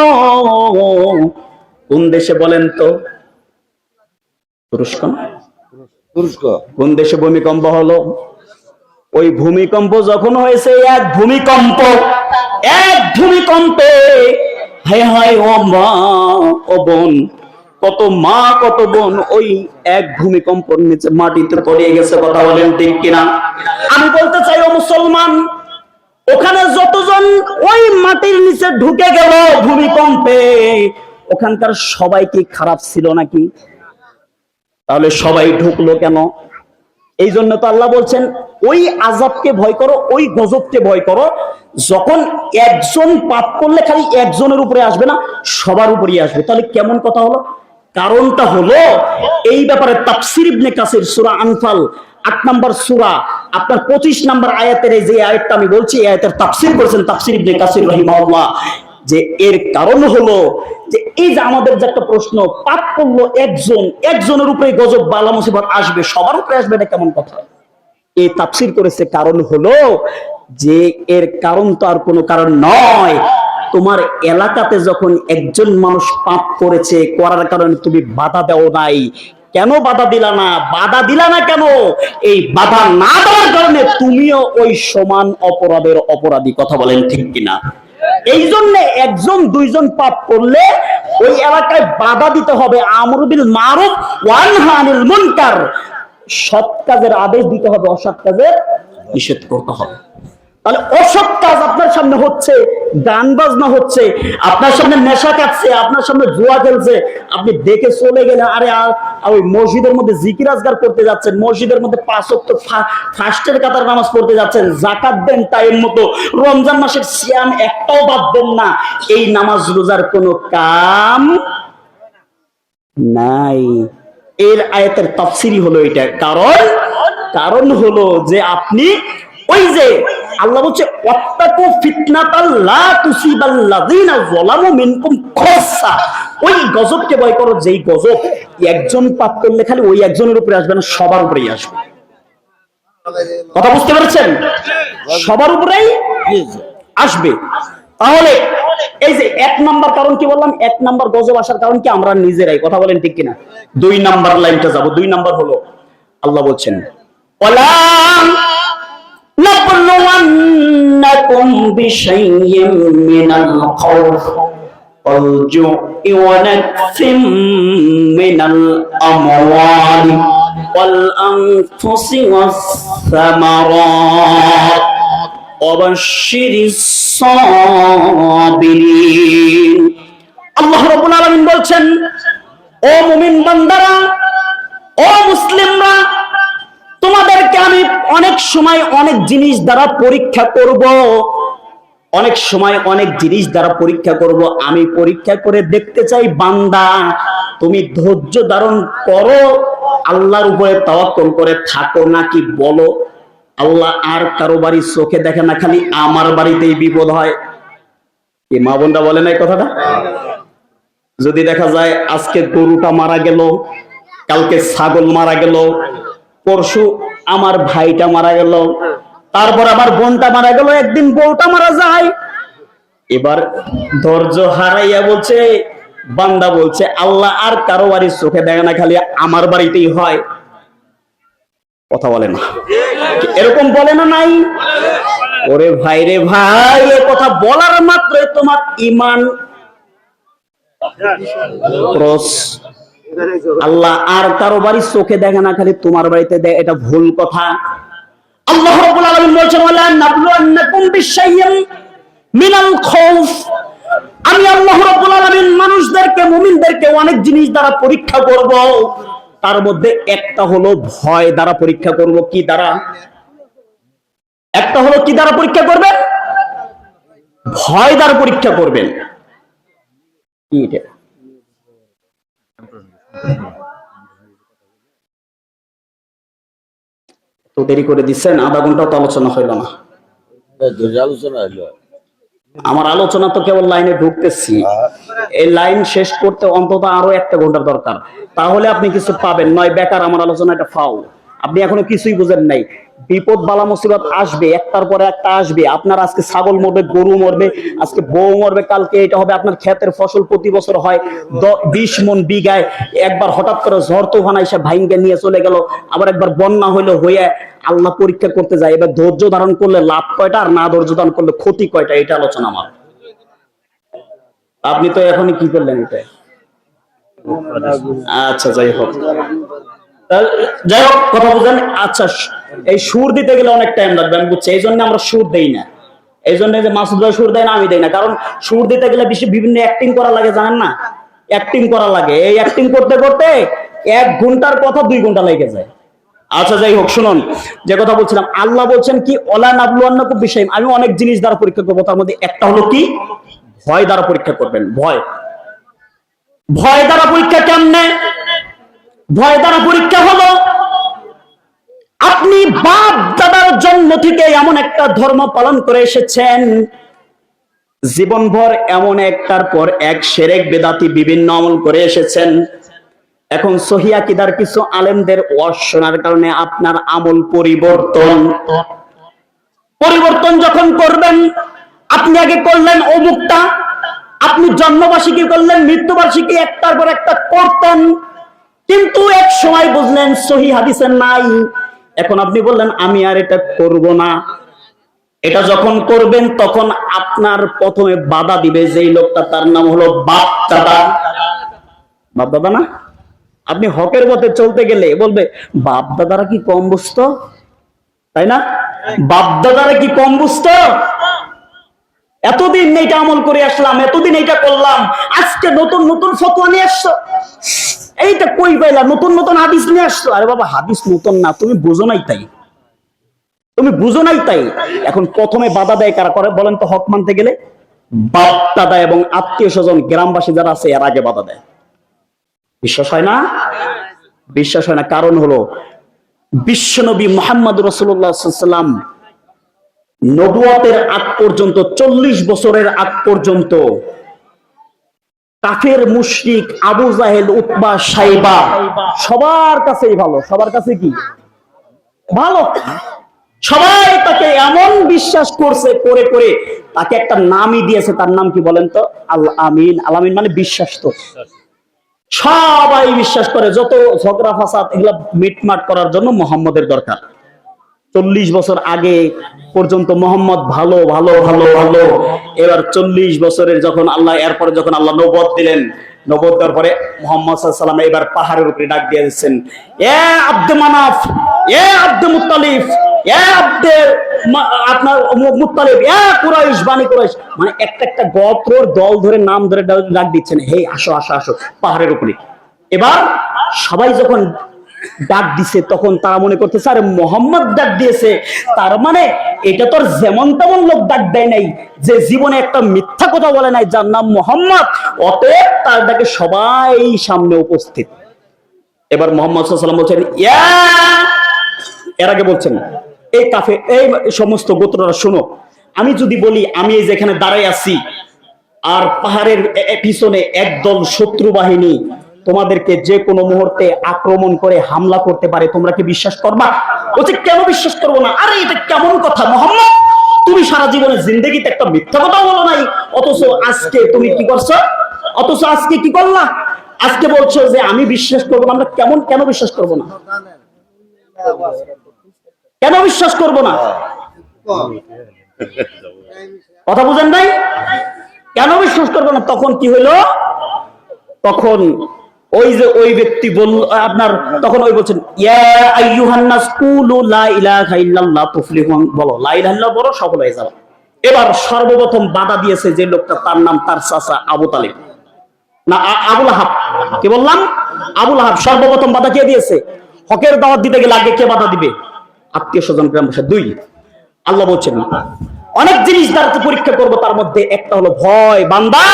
কোন দেশে বলেন তো? তুরস্ক। তুরস্ক কোন দেশে ভূমিকম্প হলো? ওই ভূমিকম্প যখন হয়েছে, এক ভূমিকম্পে হায় হায় ও মা ও বোন, কত মা কত বোন ওই এক ভূমিকম্পর নিচে মাটিতে পড়ে গেছে। কথা বলেন ঠিক কিনা? আমি বলতে চাই ও মুসলমান, ওখানে যতজন ওই মাটির নিচে ঢুকে গেল ভূমিকম্পে, ওখানকার সবাই কি খারাপ ছিল নাকি? তাহলে সবাই ঢুকলো কেন? এই জন্য তো আল্লাহ বলছেন ওই আযাবকে ভয় করো, ওই গজবকে ভয় করো, যখন একজন পাপ করলে খালি একজনের উপরে আসবে না, সবার উপরেই আসবে। তাহলে কেমন কথা হলো? কারণটা হলো এই ব্যাপারে তাফসীর ইবনে কাসির সূরা আনফাল 8 নম্বর সূরা আপনার 25 নম্বর আয়াতের এই যে আয়াতটা আমি বলছি, এই আয়াতের তাফসীর করেছেন তাফসীর ইবনে কাসির রাহিমাহুল্লাহ, যে এর কারণ হলো যে এই যে আমাদের যে একটা প্রশ্ন, পাপ করলো একজন, একজনের উপরে গজব বালা মুসিবত আসবে, সবার উপরে আসবে না, কেমন কথা? এই তাফসীর করেছে কারণ হলো যে এর কারণ তো আর কোনো কারণ নয়, তোমার এলাকাতে যখন একজন মানুষ পাপ করেছে, করার কারণে তুমি বাধা দাও নাই, কেন বাধা দিলা না? বাধা দিলা না কেন? এই বাধা না দেওয়ার কারণে তুমিও ওই সমান অপরাধের অপরাধী। কথা বলেন ঠিক কিনা? এই জন্য একজন দুইজন পাপ করলে ওই এলাকায় বাধা দিতে হবে, আমরু বিল মারুফ ওয়া নাহী আনিল মুনকার, সৎ কাজের আদেশ দিতে হবে, অসৎ কাজের নিষেধ করতে হবে। তাহলে অসৎ কাজ আপনার সামনে হচ্ছে, গান বাজনা হচ্ছে, আপনার সামনে নেশা খাচ্ছে, আপনার সামনে জুয়া খেলছে, আপনি দেখে চলে গেলেন, আরে ওই মসজিদের মধ্যে জিকির আজগার করতে যাচ্ছেন, মসজিদের মধ্যে 5 ওয়াক্ত ফাস্টের কাতার নামাজ পড়তে যাচ্ছেন, যাকাত দেন টাইম মতো, রমজান মাসের সিয়াম একটাও বাদ দেন না, এই নামাজ রোজার কোনো কাম নাই। এর আয়াতের তাফসীরই হলো এটা। কারণ হলো যে আপনি ওই যে আল্লাহ বলছে ওয়াত্তাকু ফিতনাতাল লা তুসিবাল্লাযিনা যালামু মিনকুম খাসসা, ওই গজবকে ভয় করো যেই গজব একজন পাপ করলে খালি ওই একজনের উপরে আসবে না, সবার উপরেই আসবে। কথা বুঝতে পেরেছেন? সবার উপরেই আসবে। তাহলে এই যে এক নাম্বার কারণ কি বললাম, এক নাম্বার গজব আসার কারণ কি আমরা নিজেরাই। কথা বলেন ঠিক কিনা? দুই নাম্বার লাইনটা যাব। দুই নাম্বার হলো আল্লাহ বলছেন ওয়ালা নাবলুওয়ান্নাকুম বিশাইইন মিনাল খাউফ ওয়াল জু'i ওয়া নাকসিম মিনাল আমওয়ালি ওয়াল আনফুসি ওয়াস সামারাত ওয়াবাশশিরিস সাবিরিন। আল্লাহ রাব্বুল আলামিন বলছেন, ও মুমিন বান্দারা, ও মুসলিমরা, তোমাদেরকে আমি অনেক সময় অনেক জিনিস দ্বারা পরীক্ষা করব, অনেক সময় অনেক জিনিস দ্বারা পরীক্ষা করব। আমি পরীক্ষা করে দেখতে চাই বান্দা তুমি ধৈর্য ধারণ করো, আল্লাহর উপরে তাওয়াক্কুল করে থাকো নাকি বলো আল্লাহ আর কারো বাড়ি চোখে দেখে না, খালি আমার বাড়িতেই বিপদ হয়। এই মা বোনরা বলে না এই কথাটা? যদি দেখা যায় আজকে গরুটা মারা গেল, কালকে ছাগল মারা গেল, পরশু আমার ভাইটা মারা গেল, তারপর আমার বোনটা মারা গেল, একদিন বউটা মারা যায়, এবার ধৈর্য হারাইয়া বলছে বান্দা, বলছে আল্লাহ আর কারো বাড়ির চোখে দেখে না, খালি আমার বাড়িতেই হয়। কথা বলে না? এরকম বলে না? নাই? ওরে ভাই রে ভাই, এ কথা বলার মাত্র তোমার ঈমান ক্রস। আল্লাহ আর কারো বাড়ির চোখে দেখে না, খালি তোমার বাড়িতে দেখে, এটা ভুল কথা। আল্লাহ রাব্বুল আলামিন বলেছেন ওয়ালা নাবলুওয়ান্নাকুম বিশাইইন মিনাল খাউফ, আমি আল্লাহ রাব্বুল আলামিন মানুষদেরকে, মুমিনদেরকে অনেক জিনিস দ্বারা পরীক্ষা করব, তার মধ্যে একটা হলো ভয় দ্বারা পরীক্ষা করব। কি দ্বারা? একটা হলো কি দ্বারা পরীক্ষা করবেন? ভয় দ্বারা পরীক্ষা করবেন। কি এটা? তো দেরি করে দিচ্ছেন, আধা ঘন্টাও তো আলোচনা হইল না। আমার আলোচনা তো কেবল লাইনে ঢুকতেছি, এই লাইন শেষ করতে অন্তত আরো 1 ঘন্টার দরকার, তাহলে আপনি কিছু পাবেন। নয় বেকার আমার আলোচনা, এটা ফাউল। আপনি এখনো কিছুই বুঝেন নাই। বিপদ বালা মুসিবত আসবে, একটার পরে একটা আসবে। আপনার আজকে ছাগল মরবে, গরু মরবে, আজকে বউ মরবে, কালকে এটা হবে। আপনার ক্ষেতের ফসল প্রতি বছর হয় 20 মন বিঘায়, একবার হঠাৎ করে ঝড় তুফান এসে ভাইঙ্গে নিয়ে চলে গেল, আবার একবার বন্যা হইলো, হইয়া আল্লাহ পরীক্ষা করতে যায়। এবার ধৈর্য ধারণ করলে লাভ কয়টা, আর না ধৈর্য ধারণ করলে ক্ষতি কয়টা, এটা আলোচনা আমার। আপনি তো এখনই কি করলেন এটা? আচ্ছা যাই হোক, যাই হোক, কথা বুঝেন? আচ্ছা, এই সুর দিতে গেলে অনেক টাইম লাগবে, আমি বুঝছি, এই জন্য আমরা সুর দেই না। এই জন্য যে মাসুদ ভাই সুর দেয় না, আমি দেই না, কারণ সুর দিতে গেলে বিভিন্ন অ্যাক্টিং করা লাগে, জানেন না? অ্যাক্টিং করা লাগে, এই অ্যাক্টিং করতে করতে 1 ঘন্টার কথা 2 ঘন্টা লেগে যায়। আচ্ছা যাই হোক, শুনুন যে কথা বলছিলাম, আল্লাহ বলছেন কি ওয়ালা নাবলুওয়ান্নাকুম বিশাইইন, আমি অনেক জিনিস দ্বারা পরীক্ষা করবো, তার মধ্যে একটা হলো কি ভয় দ্বারা পরীক্ষা করবেন। ভয়, ভয় দ্বারা পরীক্ষা কেমনে? ভয় দ্বারা পরীক্ষা হলো আপনি বাপ দাদার জন্ম থেকে এমন একটা ধর্ম পালন করে এসেছেন, জীবনভর এমন একটার পর এক শিরক বিদআতি বিভিন্ন আমল করে এসেছেন। এখন সহিহ আকীদার কিছু আলেমদের ওয়াজ শোনার কারণে আপনার আমল পরিবর্তন যখন করবেন, আপনি আগে করলেন অমুকটা, আপনি জন্মবার্ষিকী করলেন, মৃত্যুবার্ষিকী একটার পর একটা করতেন, কিন্তু এক সময় বুঝলেন সহিহ হাদিসে নাই, এখন আপনি বললেন আমি আর এটা করব না। এটা যখন করবেন তখন আপনার প্রথমে বাধা দিবে যেই লোকটা, তার নাম হলো বাপ দাদা। বাপ দাদা না? আপনি হকের পথে চলতে গেলে বলবে বাপ দাদারা কি কম বুঝতো, তাই না? বাপ দাদারা কি কম বুঝতো? এতদিন এইটা আমল করে আসলাম, এতদিন এইটা করলাম, আজকে নতুন নতুন ফতোয়া নিয়ে আসছো, এইটা কই পাইলা? নতুন নতুন হাদিস নিয়ে আসছো। আরে বাবা, হাদিস নতুন না, তুমি বুঝো নাই তাই, তুমি বুঝো নাই তাই। এখন প্রথমে বাধা দেয় কারা করে বলেন তো? হক মানতে গেলে বাপ দাদা এবং আত্মীয় স্বজন, গ্রামবাসী যারা আছে, এর আগে বাধা দেয়। বিশ্বাস হয় না? বিশ্বাস হয় না, কারণ হলো বিশ্বনবী মুহাম্মদ রাসূলুল্লাহ সাল্লাল্লাহু আলাইহি ওয়াসাল্লাম নবুয়তের আগ পর্যন্ত 40 বছরের আগ পর্যন্ত কাফের মুশরিক আবু জাহেল উতবা সাইবা সবার কাছেই ভালো। সবার কাছে কি ভালো? সবাই তাকে এমন বিশ্বাস করছে, করে করে তাকে একটা নামই দিয়েছে। তার নাম কি বলেন তো? আল আমিন। আল আমিন মানে বিশ্বাস। তো সবাই বিশ্বাস করে যত ঝগড়া ফাসাদ এগুলা মিটমাট করার জন্য মোহাম্মদের দরকার। 40 বছর আগে পর্যন্ত মোহাম্মদ ভালো ভালো ভালো ভালো। এবার 40 বছরের যখন আল্লাহ, এরপরে যখন আল্লাহ নবুয়ত দিলেন, নবুয়ত দেওয়ার পরে মুহাম্মদ সাল্লাল্লাহু আলাইহি ওয়াসাল্লাম এবার পাহাড়ের উপরে ডাক দিয়ে দিচ্ছেন, এ আব্দে মানাফ, এ আব্দে মুত্তালিব, এ আব্দে আপনার মুত্তালিব, এ কুরাইশ, বানি কুরাইশ, মানে একটা একটা গোত্রের দল ধরে নাম ধরে ডাক দিচ্ছেন, হে আসো আসো আসো পাহাড়ের উপরে। এবার সবাই যখন ডাক দিছে তখন তারা মনে করতেছে আরে মোহাম্মদ ডাক দিয়েছে, তার মানে এটা তোর যেমন তেমন লোক ডাক দেয় নাই, যে জীবনে একটা মিথ্যা কথা বলে নাই, যার নাম মোহাম্মদ, অতএব তার ডাকে সবাই সামনে উপস্থিত। এবার মোহাম্মদ সাল্লাল্লাহু আলাইহি ওয়াসাল্লাম বলছেন ইয়া, এর আগে বলছেন এই কাফে, এই সমস্ত গোত্ররা শোনো, আমি যদি বলি আমি এই যেখানে দাঁড়াই আছি আর পাহাড়ের পিছনে একদল শত্রু বাহিনী তোমাদেরকে যে কোনো মুহূর্তে আক্রমণ করে হামলা করতে পারে, তোমরা কি বিশ্বাস করবা? বলছে কেন বিশ্বাস করবো না? আরে এটা কেমন কথা মোহাম্মদ, তুমি সারা জীবনে জিন্দেগিতে একটা মিথ্যা কথা বলো নাই, অথচ আজকে তুমি কি করছো? অথচ আজকে কি করলা? আজকে বলছো যে আমি বিশ্বাস করবো না। আমরা কেন বিশ্বাস করবো না? কেন বিশ্বাস করবো না? কথা বুঝেন নাই? কেন বিশ্বাস করবো না? তখন কি হইলো? তখন ওই যে ওই ব্যক্তি বলল আপনার, তখন ওই বলছেন ইয়া আইয়ুহান নাস কুলু লা ইলাহা ইল্লাল্লাহ তুফলিহুন, বলো লা ইলাহা ইল্লাল্লাহ, বলো সফল হয়ে যাবে। এবার সর্বপ্রথম বাধা দিয়েছে যে লোকটা, তার নাম তার চাচা আবু তালিব, না আবু লাহাব। কি বললাম? আবু লাহাব সর্বপ্রথম বাধা কে দিয়েছে? হকের দাওয়াত দিতে গেলে আগে কে বাধা দিবে? আত্মীয় স্বজন, গ্রাম বসে। 2, আল্লাহ বলছেন অনেক জিনিস দ্বারা পরীক্ষা করবো, তার মধ্যে একটা হলো ভয়। বান্দা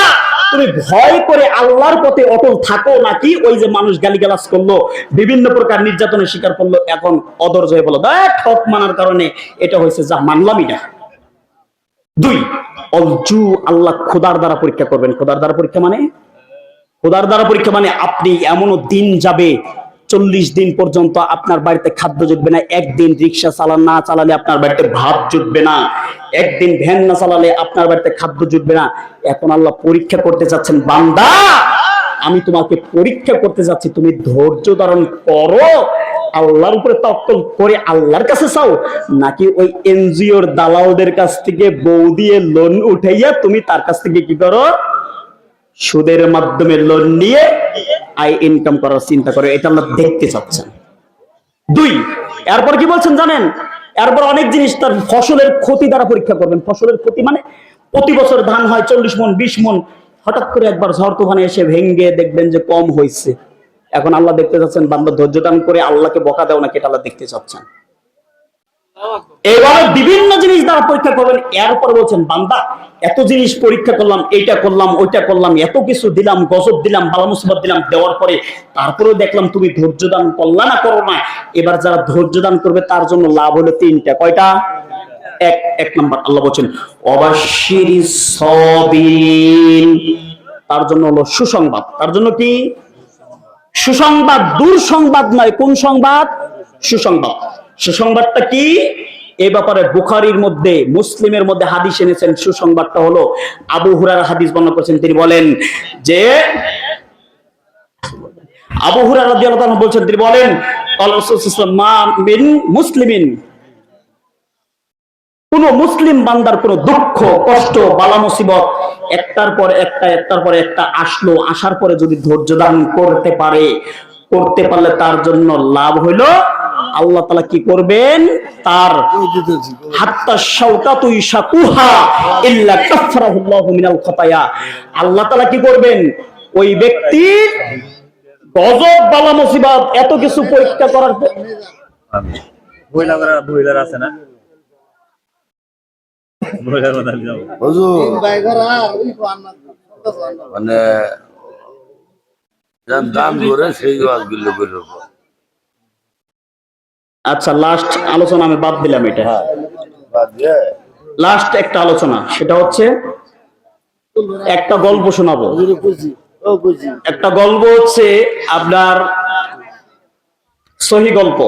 তুমি ভয় করে আল্লাহর পথে অটল থাকো, নাকি ওই যে মানুষ গালিগালাজ করলো, বিভিন্ন প্রকার নির্যাতনের শিকার করলো, এখন অধৈর্য হয়ে বলো দেখ হক মানার কারণে এটা হয়েছে, যা মানলামই না। 2, অলজু, আল্লাহ খোদার দ্বারা পরীক্ষা করবেন। খোদার দ্বারা পরীক্ষা মানে, খোদার দ্বারা পরীক্ষা মানে আপনি এমনও দিন যাবে 40 দিন পর্যন্ত আপনার বাড়িতে খাদ্য জুটবে না। একদিন রিক্সা না চালালে আপনার বাড়িতে ভাত জুটবে না। একদিন ভ্যান না চালালে আপনার বাড়িতে খাদ্য জুটবে না। এখন আল্লাহ পরীক্ষা করতে যাচ্ছেন, বান্দা আমি তোমাকে পরীক্ষা করতে যাচ্ছি, তুমি ধৈর্য ধারণ করো, আল্লাহর উপরে তাওয়াক্কুল করে আল্লাহর কাছে চাও, নাকি ওই এনজিওর দালালদের কাছ থেকে বউ দিয়ে লোন উঠাইয়া তুমি তার কাছ থেকে কি করো? সুদের মাধ্যমে লোন নিয়ে আয় ইনকাম করার চিন্তা করে। এটা আল্লাহ দেখতে চাচ্ছেন। 2, এরপর কি বলছেন জানেন? এরপর অনেক জিনিস, তার ফসলের ক্ষতি দ্বারা পরীক্ষা করবেন। ফসলের ক্ষতি মানে প্রতি বছর ধান হয় 40 মণ 20 মণ, হঠাৎ করে একবার ঝড় তুফানে এসে ভেঙে দেখবেন যে কম হয়েছে। এখন আল্লাহ দেখতে চাচ্ছেন বান্দা ধৈর্য ধারণ করে আল্লাহকে বকা দেও নাকি, এটা আল্লাহ দেখতে চাচ্ছেন। এইভাবে বিভিন্ন জিনিস দ্বারা পরীক্ষা করবেন। এরপর বলছেন বান্দা এত জিনিস পরীক্ষা করলাম, এইটা করলাম ওইটা করলাম, এত কিছু দিলাম, গজব দিলাম, বালা মুসিবত দিলাম, দেওয়ার পরে তারপরেও দেখলাম তুমি ধৈর্য দান করলা না, করো না। এবার যারা ধৈর্য দান করবে তার জন্য লাভ হলো 3টা। কয়টা? এক নাম্বার আল্লাহ বলছেন অবাশশিরিস সাবিরিন, তার জন্য হলো সুসংবাদ। তার জন্য কি? সুসংবাদ, দুঃসংবাদ নয়। কোন সংবাদ? সুসংবাদ। সুসংবাদটা কি? এই ব্যাপারে বুখারীর মধ্যে, মুসলিমের মধ্যে হাদিস এনেছেন। সুসংবাদটা হলো আবু হুরায়রা হাদিস বর্ণনা করেছেন। তিনি বলেন যে আবু হুরায়রা রাদিয়াল্লাহু তাআলা বলেন, তিনি বলেন আল্লাহ রাসূল সাল্লাল্লাহু আলাইহি ওয়াসাল্লাম মা মিন মুসলিমিন, কোন মুসলিম বান্দার কোন দুঃখ কষ্ট বালা মুসিবত একটার পর একটা আসলো, আসার পরে যদি ধৈর্য ধারণ করতে পারলে তার জন্য লাভ হইলো আল্লাহ তাআলা কি করবেন? তার হাত্তা শাওকাতু ইশাকুহা ইল্লা কাফফারাহুল্লাহু মিনাল খাতায়া, আল্লাহ তাআলা কি করবেন? ওই ব্যক্তির গজব বালা মুসিবত এত কিছু পরীক্ষা করার বইলার আছে না, মানে দান করে সেই ওয়াজগুলো করে। আচ্ছা লাস্ট আলোচনা আমি বাদ দিলাম এটা। বাদ দিয়ে লাস্ট একটা আলোচনা, সেটা হচ্ছে একটা গল্প শোনাবো। একটা গল্প হচ্ছে আপনার সহি গল্প।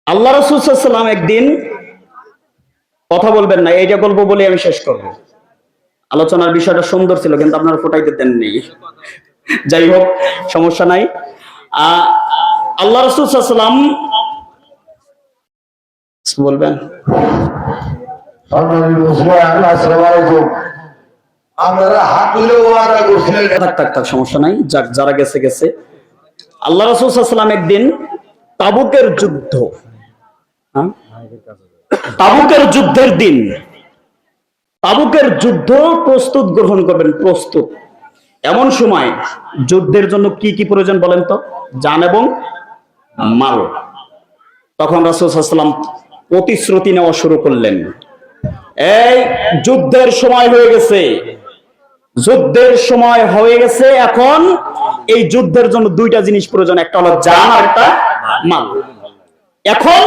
আল্লাহ রাসূল সাল্লাল্লাহু আলাইহি ওয়াসাল্লাম একদিন, কথা বলবেন না, এইটা গল্প বলে আমি শেষ করব। আলোচনার বিষয়টা সুন্দর ছিল কিন্তু আপনারা ফোটাইতে দেননি, যাই হোক সমস্যা নাই। আল্লাহ রাসূল সাল্লাল্লাহু আলাইহি ওয়াসাল্লাম বলবেন, থাক সমস্যা নাই, যাক যারা গেছে গেছে। আল্লাহ রাসূল সাল্লাল্লাহু আলাইহি ওয়াসাল্লাম একদিন তাবুকের যুদ্ধ, তাবুকের যুদ্ধের দিন, তাবুকের যুদ্ধ প্রস্তুত গ্রহণ করবেন, প্রস্তুত। এমন সময় যুদ্ধের জন্য কি কি প্রয়োজন বলেন তো? জান এবং মাল। তখন রাসূল সাল্লাল্লাহু আলাইহি ওয়াসাল্লাম প্রতিশ্রুতি নেওয়া শুরু করলেন, এই যুদ্ধের সময় হয়ে গেছে, যুদ্ধের সময় হয়ে গেছে, এখন এই যুদ্ধের জন্য দুইটা জিনিস প্রয়োজন, একটা হলো জান আর একটা মাল। এখন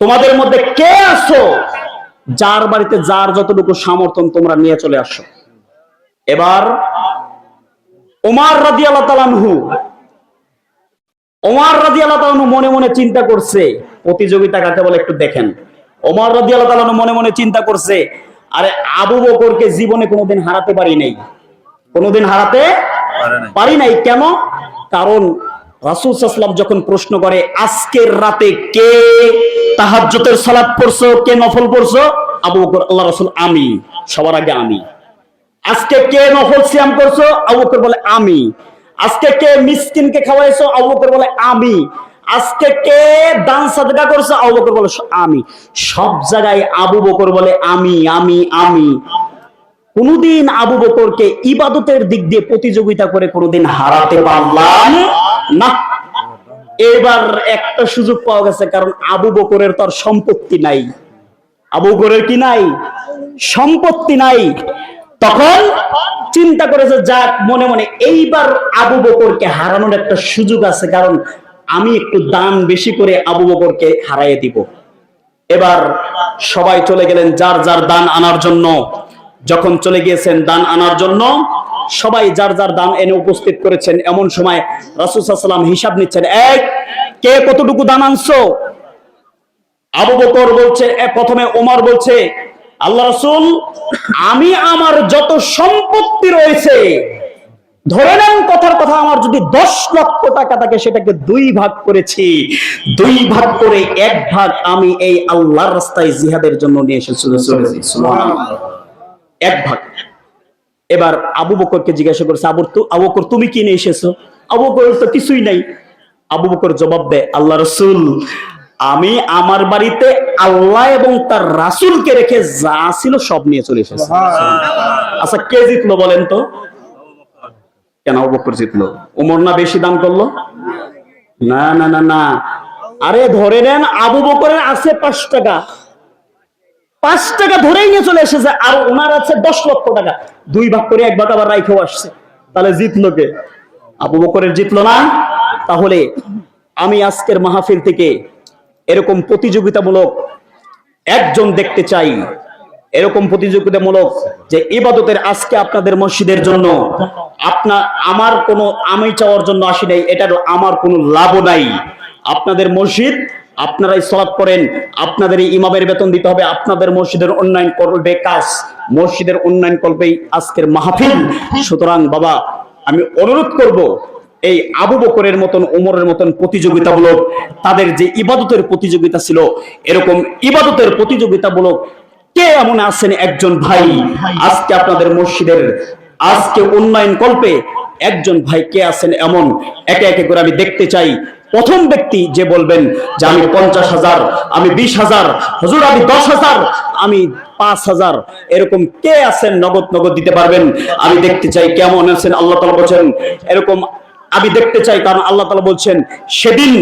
তোমাদের মধ্যে কে আছো যার বাড়িতে যার যতটুকু সামর্থ্য তোমরা নিয়ে চলে আসো। এবার ওমর রাদিয়াল্লাহু তাআলা আনহু, ওমর রাদিয়াল্লাহু তাআলা আনহু মনে মনে চিন্তা করছে, প্রতিযোগিতা কাকে বলে একটু দেখেন। ওমর রাদিয়াল্লাহু তাআলা আনহু মনে মনে চিন্তা করছে, আরে আবু বকরকে জীবনে কোনোদিন হারাতে পারি নাই, কোনোদিন হারাতে পারি নাই। কেন? কারণ রাসূল সাল্লাল্লাহু আলাইহি ওয়াসাল্লাম যখন প্রশ্ন করে, আজকের রাতে কে তাহাজ্জুদের সালাত পড়ছো, কে নফল পড়ছো? আবু বকর, আল্লাহ রাসূল আমি, সবার আগে আমি। আজকে কে নফল সিয়াম করছো? আবু বকর বলে আমি। আজকে কে মিসকিনকে খাওয়াইছো? আবু বকর বলে আমি। আজকে কে দান সাদকা করছো? আবু বকর বলে আমি। সব জায়গায় আবু বকর বলে আমি আমি আমি। কোনদিন আবু বকরকে ইবাদতের দিক দিয়ে প্রতিযোগিতা করে কোনদিন হারাতে পারলাম না। এবার একটা সুযোগ পাওয়া গেছে, কারণ আবু বকরের তো আর সম্পত্তি নাই। আবু বকরের কি নাই? সম্পত্তি নাই। তখন চিন্তা করেছে, যাক মনে মনে এইবার আবু বকরকে হারানোর একটা সুযোগ আছে, কারণ আমি একটু দান বেশি করে আবু বকরকে হারাইয়ে দিব। এবার সবাই চলে গেলেন যার যার দান আনার জন্য। যখন চলে গিয়েছেন দান আনার জন্য, সবাই যার যার দান এনে উপস্থিত করেছেন। এমন সময় রাসূল সাল্লাল্লাহু আলাইহি ওয়াসাল্লাম হিসাব নিচ্ছেন, এই কে কতটুকু দান আনছো? আবু বকর বলছে, প্রথমে ওমর বলছে, আল্লাহ রাসূল, আমি আমার যত সম্পত্তি রয়েছে, ধরে নেন কথার কথা, আমার যদি 10 লক্ষ টাকা থাকে সেটাকে 2 ভাগ করেছি, 2 ভাগ করে 1 ভাগ আমি এই আল্লাহর রাস্তায় জিহাদের জন্য নিয়ে এসেছি, সুবহানাল্লাহ, 1 ভাগ। এবার আবু বকরকে জিজ্ঞাসা করছে, আবু বকর তুমি কি নিয়ে এসেছো? আবু বকর তো কিছুই নাই। আবু বকর জবাব দেয়, আল্লাহ রাসূল, আমি আমার বাড়িতে আল্লাহ এবং তার রাসূলকে রেখে যা ছিল সব নিয়ে চলে এসেছি। আচ্ছা কে জিতলো বলেন তো? কেন আবু বকর জিতলো? ওমর না বেশি দান করলো? না না না না, আরে ধরে নেন আবু বকরের আছে 5 টাকা, 5 টাকা ধরেই নিয়ে চলে এসেছে, আর ওনার আছে 10 লক্ষ টাকা, 2 ভাগ করে 1 ভাগ আবার রাইখেও আসছে। তাহলে জিতলো কে? আবু বকরের জিতলো না? তাহলে আমি আজকের মাহফিল থেকে এরকম প্রতিযোগিতামূলক একজন দেখতে চাই, এরকম প্রতিযোগিতামূলক যে ইবাদতের আজকে আপনাদের মসজিদের জন্য আমার কোনো আমি চাওয়ার জন্য আসি নাই, এটার আমার কোনো লাভও নাই। আপনাদের মসজিদ, আপনারাই সালাত করেন, আপনাদের এই ইমামের বেতন দিতে হবে, আপনাদের মসজিদের উন্নয়ন করবে কাজ, মসজিদের উন্নয়ন করবেই আজকের মাহফিল। সুতরাং বাবা, আমি অনুরোধ করব, এই আবু বকরের মতন, ওমরের মতন প্রতিযোগিতামূলক তাদের যে ইবাদতের প্রতিযোগিতা ছিল, এরকম ইবাদতের প্রতিযোগিতামূলক কে এমন আছেন একজন ভাই আজকে আপনাদের মসজিদের আজকে উন্নয়ন কল্পে একজন ভাই কে আছেন এমন? একে একে করে আমি দেখতে চাই। প্রথম ব্যক্তি যে বলবেন যে আমি 50,000, আমি 20,000, হুজুর আমি 10,000, আমি 5,000, এরকম কে আছেন নগদ নগদ দিতে পারবেন? আমি দেখতে চাই কেমন আছেন। আল্লাহ তাআলা বলেন এরকম আমি দেখতে চাই, কারণ আল্লাহ তাআলা বলছেন সেদিন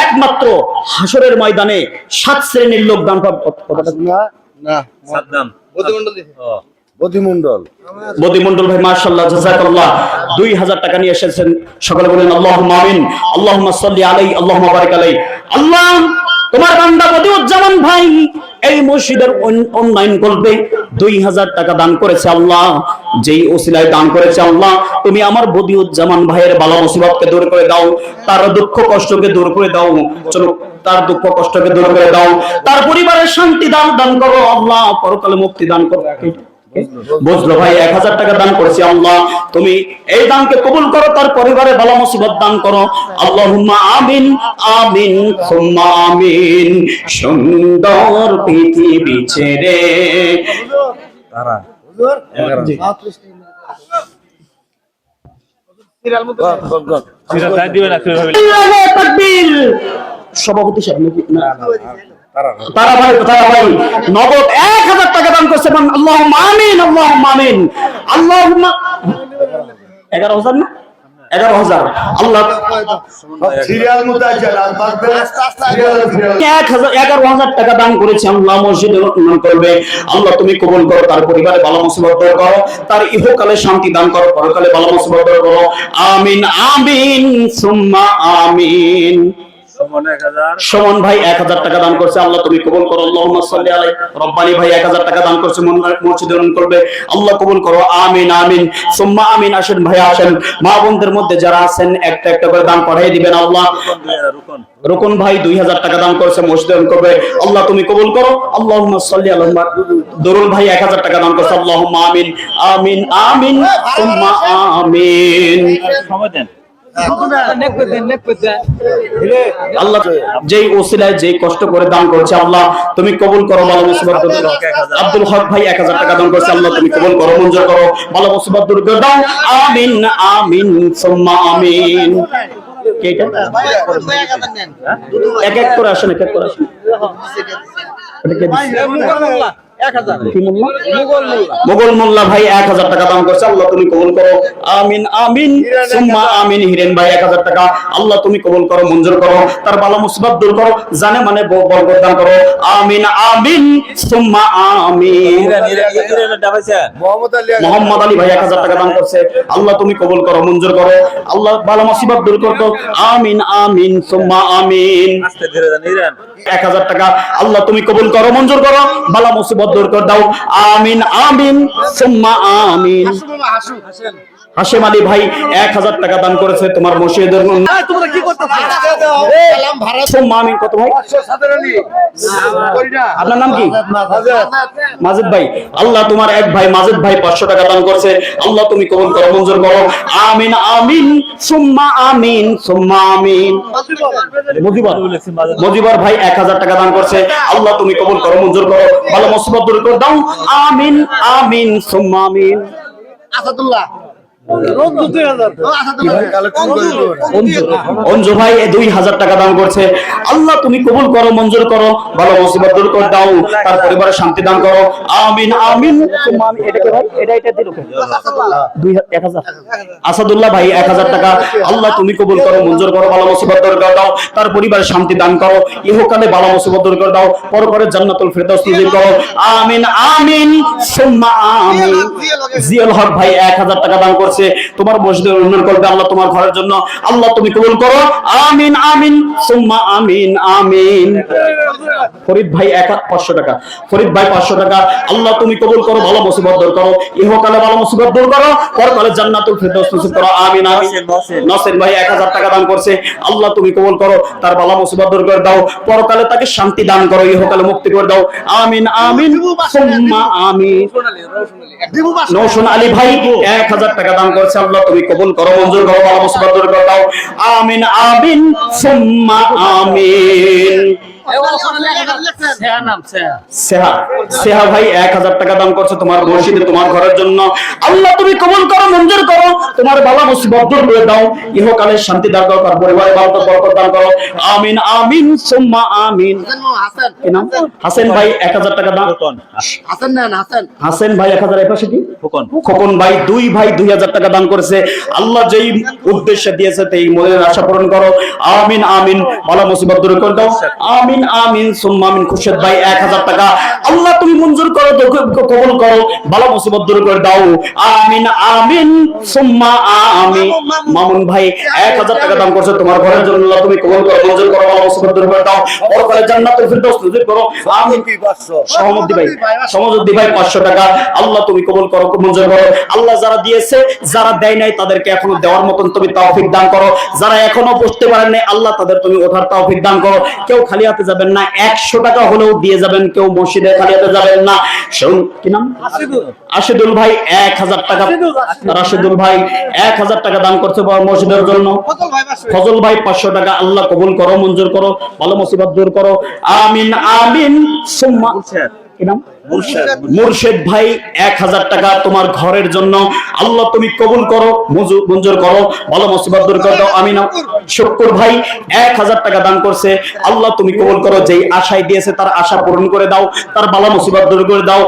একমাত্র হাসরের ময়দানে 7 শ্রেণীর লোক দান পাবে। বদিমন্ডল ভাই মাশাআল্লাহ, জাযাকাল্লাহ, 2000 টাকা নিয়ে এসেছেন। সকলে বলেন আল্লাহুম্মা আমিন, আল্লাহুম্মা সাল্লি আলাইহি, আল্লাহুম্মা বারিক আলাইহি। আল্লাহ, তোমার বান্দা বদিউজ্জামান ভাই এই মসজিদের অনলাইন করবে 2000 টাকা দান করেছে আল্লাহ, যেই ওসিলায় দান করেছে আল্লাহ, তুমি আমার বদিউজ্জামান ভাইয়ের বালা মুসিবতকে দূর করে দাও, তার দুঃখ কষ্টকে দূর করে দাও, চলো তার দুঃখ কষ্টকে দূর করে দাও, তার পরিবারের শান্তি দান করো আল্লাহ, পরকালে মুক্তি দান করো। বুঝলো ভাই 1000 টাকা দান করেছি আল্লাহ, তুমি এই দানকে কবুল করো, তার পরিবারে বালা মুসিবত দান করো। আল্লাহুম্মা আমিন আমিন সুম্মা আমিন। সুন্দর পৃথিবী ছেড়ে তাকবীর। সভাপতি সাহেব নাকি? না, তারা ভাই নগদ 1000 টাকা দান করছে। আল্লাহুম্মা আমিন আল্লাহুম্মা আমিন। আল্লাহুম্মা 11,000 না 11,000 আল্লাহ 11,000 টাকা দান করেছে আল্লাহ, মসজিদে উন্নয়ন করবে আল্লাহ, তুমি কবুল করো, তার পরিবারে ভালো মুসিবত দূর করো, তার ইহকালে শান্তি দান করো, পরকালে ভালো মুসিবত দূর করো। আমিন আমিন সুম্মা আমিন। সুমন ভাই 1000 টাকা দান করছে আল্লাহ, তুমি কবুল করো। আল্লাহুম্মা সাল্লি আলাইহি। রব্বানি ভাই 1000 টাকা দান করছে, মসজিদে উন্নয়ন করবে আল্লাহ, কবুল করো। আমিন আমিন সুম্মা আমিন। আসেন ভাই আসেন, মা বোনদের মধ্যে যারা আছেন একটা একটা করে দান পাঠিয়ে দিবেন আল্লাহ। রুকন ভাই 2000 টাকা দান করছে, মসজিদে উন্নয়ন করবে আল্লাহ, তুমি কবুল করো। আল্লাহুম্মা সাল্লি আলাইহি। দরুল ভাই 1000 টাকা দান করছে, আল্লাহুম্মা আমিন আমিন আমিন সুম্মা আমিন। আল্লাহ যেই ওসিলায় যেই কষ্ট করে দান করছে আল্লাহ, তুমি কবুল করো, ভালো মুসিবত দূর করো। আব্দুল হক ভাই 1000 টাকা দান করছে আল্লাহ, তুমি কবুল করো, মঞ্জুর করো, ভালো মুসিবত দূর করে দাও। আমিন আমিন সুম্মা আমিন। কেটা এক এক করে আসেন, এক এক করে আসেন। মোগল মোল্লা ভাই 1000 টাকা দান করছে আল্লাহ, তুমি কবুল করো। আমিন আমিন সুম্মা আমিন। হিরেন ভাই 1000 টাকা আল্লাহ, তুমি কবুল করো, মঞ্জুর করো, তার বালা মুসিবত দূর করো, জানে মানে বরকত দান করো। আমিন আমিন সুম্মা আমিন। মোহাম্মদ আলী ভাই 1000 টাকা দান করছে আল্লাহ, তুমি কবুল করো, মঞ্জুর করো, আল্লাহ বালা মুসিবত দূর করো। আমিন আমিন সুম্মা আমিন। 1000 টাকা আল্লাহ, তুমি কবুল করো, মঞ্জুর করো, বালা মুসিবত দূর করে দাও। আমিন আমিন সুম্মা আমিন। হাশেম আলী ভাই 1000 টাকা দান করেছে তোমার মসজিদের। তোমরা কি করতেছো? সুম্মা আমিন। কত ভাই? আপনার নাম কি? মাজেদ ভাই। আল্লাহ তোমার এক ভাই মাজেদ ভাই 500 টাকা দান করছে আল্লাহ, তুমি কবুল করো, মঞ্জুর করো। আমিন আমিন সুম্মা আমিন সুম্মা আমিন। মজিবর ভাই 1000 টাকা দান করছে আল্লাহ, তুমি কবুল করো, মঞ্জুর করো, ভালো মুসিবত দূর করে দাও। আমিন আমিন সুম্মা আমিন। আসাদুল্লাহ অঞ্জু ভাই 2000 টাকা দান করছে আল্লাহ, তুমি কবুল করো, মঞ্জুর করো, ভালো মুসিবত দূর করে দাও, তার পরিবারে শান্তি দান করো। আমিন আমিন সুম্মা আমিন। এটা কে ভাই? এটা দিল কে? 1000। আসাদুল্লাহ ভাই 1000 টাকা আল্লাহ, তুমি কবুল করো, মঞ্জুর করো, ভালো মুসিবত দূর করে দাও, তার পরিবারে শান্তি দান করো, ইহকালে ভালো মুসিবত দূর করে দাও, পরকালে জান্নাতুল ফেরদাউস নসিব করো। আমিন আমিন সুম্মা আমিন। জিয়াল হক ভাই 1000 টাকা দান করছে তোমার মসজিদের উন্নয়ন করবে আল্লাহ, তোমার ঘরের জন্য আল্লাহ, তুমি কবুল করো। আমিন আমিন সুম্মা আমিন আমিন। ফরিদ ভাই 500 টাকা। ফরিদ ভাই 500 টাকা আল্লাহ, তুমি কবুল করো, ভালো মুসিবত দূর করো, ইহকালে ভালো মুসিবত দূর করো, পরকালে জান্নাতুল ফেরদাউস নসিব করো। আমিন আমিন। নসির ভাই 1000 টাকা দান করছে আল্লাহ, তুমি কবুল করো, তার ভালো মুসিবত দূর করে দাও, পরকালে তাকে শান্তি দান করো, ইহকালে মুক্তি করে দাও। আমিন আমিন সুম্মা আমিন। নৌশন আলী ভাই 1000 টাকা দান করছে আল্লাহ, তুমি কবুল করো, মঞ্জুর করো, ভালো মুসিবত দূর করে দাও। আমিন আমিন সুম্মা আমিন। সেহা ভাই 1000 টাকা দান করছে তোমার মসজিদে, তোমার ঘরের জন্য আল্লাহ, তুমি কবুল করো, মঞ্জুর করো, তোমার বালা মুসিবত দূর করে দাও, ইহকালে শান্তি দান করো, তার পরিবারে ভালো বরকত দান করো। আমিন আমিন সুম্মা আমিন। হাসেন ভাই 1000 টাকা দান। হাসেন ভাই 1000। এর পাশে কি? খোকন ভাই 2 ভাই 2000 টাকা দান করেছে আল্লাহ, যেই উদ্দেশ্যে দিয়েছে সেই মনের আশা পূরণ করো। আমিন আমিন। বালা মুসিবত দূর করে দাও। আমিন আমিন আমিন সুম্মা আমিন। খুরশেদ ভাই 1000 টাকা আল্লাহ তুমি মঞ্জুর করো, কবুল করো, বালা মুসিবত দূর করে দাও। আমিন আমিন সুম্মা আমিন। মামুন ভাই 1000 টাকা দান করছে তোমার ঘরের জন্য, আল্লাহ তুমি কবুল করো, মঞ্জুর করো, বালা মুসিবত দূর করে দাও, পরকালে জান্নাতুল ফিরদাউস নসিব করো। আমিন। সহমদ্দি ভাই 500 টাকা আল্লাহ তুমি কবুল করো, মঞ্জুর করো। আল্লাহ যারা দিয়েছে, যারা দেয় নাই তাদেরকে এখনো দেওয়ার মতন তুমি তৌফিক দান করো। যারা এখনো বসতে পারেন নাই আল্লাহ তাদের তুমি ওঠার তৌফিক দান করো। কেউ খালি হাতে যাবেন না, 100 টাকা হলেও দিয়ে যাবেন, কেউ মসজিদে খালি হাতে যাবেন না। শুনুন কি নাম? আশিদুল ভাই 1000 টাকা। রাশিদুল ভাই 1000 টাকা দান করছে মসজিদের জন্য। ফজল ভাই 500 টাকা আল্লাহ কবুল করো, মঞ্জুর করো, ভালো মুসিবত দূর করো। আমিন আমিন সুম্মা। কি নাম? মুর্শেদ ভাই 1000 টাকা তোমার ঘরের জন্য, আল্লাহ তুমি কবুল করো, মঞ্জুর করো, ভালো মুসিবত দূর করে দাও। আমিন। শুক্কুর ভাই 1000 টাকা দান করছে, আল্লাহ তুমি কবুল করো, যেই আশায় দিয়েছে তার আশা পূরণ করে দাও, তার ভালো মুসিবত দূর করে দাও।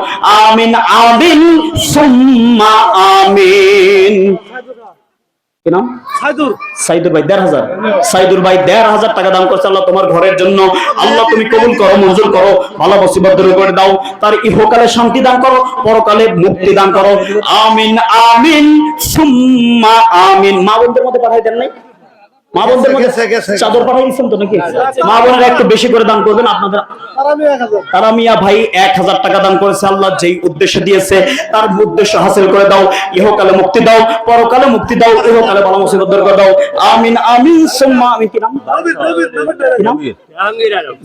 আমিন আমিন সুম্মা আমিন। কি নাম? সাইদুর ভাই 1500। সাইদুর ভাই 1500 টাকা দান করছে, আল্লাহ তোমার ঘরের জন্য, আল্লাহ তুমি কবুল করো, মঞ্জুর করো, ভালো মুসিবত দূর করে দাও, তার ইহকালে শান্তি দান করো, পরকালে মুক্তি দান করো। আমিন আমিন সুম্মা আমিন। মা বোনদের মধ্যে পাঠাই দেন নাই? মা বোনদের মধ্যে চাদর পাঠাই দিচ্ছেন তো নাকি? মা বোনেরা একটু বেশি করে দান করবেন। আপনাদের তারামিয়া ভাই 1000 টাকা দান করেছে, আল্লাহ যেই উদ্দেশ্য দিয়েছে তার উদ্দেশ্য হাসিল করে দাও, ইহকালে মুক্তি দাও, পরকালে মুক্তি দাও, ইহকালে ভালো মুসিবত দূর করে দাও। আমিন আমিন সুম্মা আমিন। কি নাম?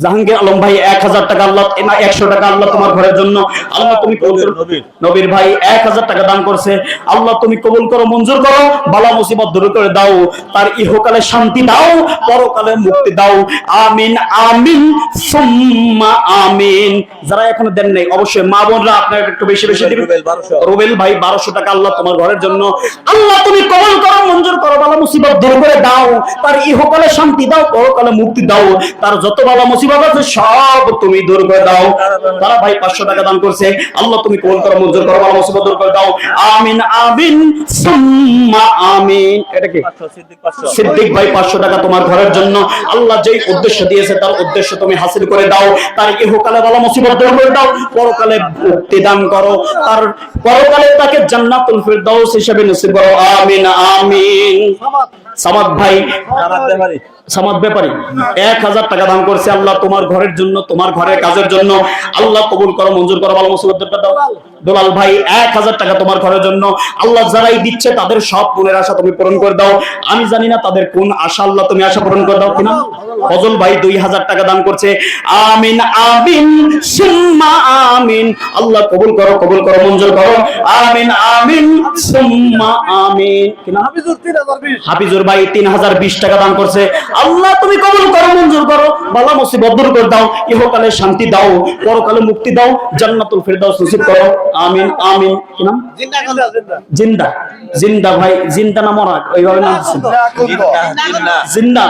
জাহাঙ্গীর আলম ভাই 1000 টাকা আল্লাহ 100 টাকা আল্লাহ তোমার ঘরের জন্য, আল্লাহ তুমি কবুল করো। নবীর ভাই 1000 টাকা দান করছে, আল্লাহ তুমি কবুল করো, মঞ্জুর করো, ভালো মুসিবত দূর করে দাও, তার ইহকালে শান্তি দাও, পরকালে মুক্তি দাও। আমিন আমিন সুম্মা আমিন। যারা এখনো দেন নাই অবশ্যই মা বোনরা আপনারা একটু বেশি বেশি দিবেন। রুবেল ভাই 1200 টাকা আল্লাহ তোমার ঘরের জন্য, আল্লাহ তুমি কবুল করো, মঞ্জুর করো, ভালো মুসিবত দূর করে দাও, তার ইহকালে শান্তি দাও, পরকালে মুক্তি দাও, তার যত ভালো মুসিবত আছে সব তুমি দূর করে দাও। তারা ভাই 500 টাকা দান করছে, আল্লাহ তুমি কবুল করো, মঞ্জুর করো, ভালো মুসিবত দূর করে দাও। আমিন আমিন সুম্মা আমিন। এটা কি? সিদ্দিক ভাই 500 টাকা তোমার ঘরের জন্য, আল্লাহ যেই উদ্দেশ্য দিয়েছে তার উদ্দেশ্য তুমি হাসিল করে দাও, তার ইহকালে ভালো মুসিবত দূর করে দাও, পরকালে মুক্তি দান করো, তার পরকালে তাকে জান্নাতুল ফিরদাউস হিসেবে নসিব করো। আমিন আমিন। সামাদ ভাই সামাদ ব্যাপারী 1000 টাকা দান করছে, আল্লাহ তোমার ঘরের জন্য, তোমার ঘরের কাজের জন্য, আল্লাহ কবুল করো, মঞ্জুর করো, ভালো মুসিবত দূর করে দাও। দুলাল ভাই 1000 টাকা তোমার ঘরের জন্য, আল্লাহ যারাই দিচ্ছে তাদের সব মনের আশা তুমি পূরণ করে দাও। আমি জানি না তাদের কোন আশা, আল্লাহ তুমি আশা পূরণ করে দাও। কিনা? ফজল ভাই 2000 টাকা দান করছে, আমিন আমিন সুম্মা আমিন। আল্লাহ কবুল করো, কবুল করো, মঞ্জুর করো। আমিন আমিন সুম্মা আমিন। কিনা? হাফিজুর ভাই 3020 টাকা দান করছে, আল্লাহ তুমি কবুল করো, মঞ্জুর করো, বালা মুসিবত দূর করে দাও, ইহকালে শান্তি দাও, পরকালে মুক্তি দাও, জান্নাতুল ফিরদাউস নসিব করো। আমিন আমিন। কি নাম? জিন্দা। জিন্দা ভাই, জিন্দা না মরা ওইভাবে নাম দিচ্ছেন? জিন্দা।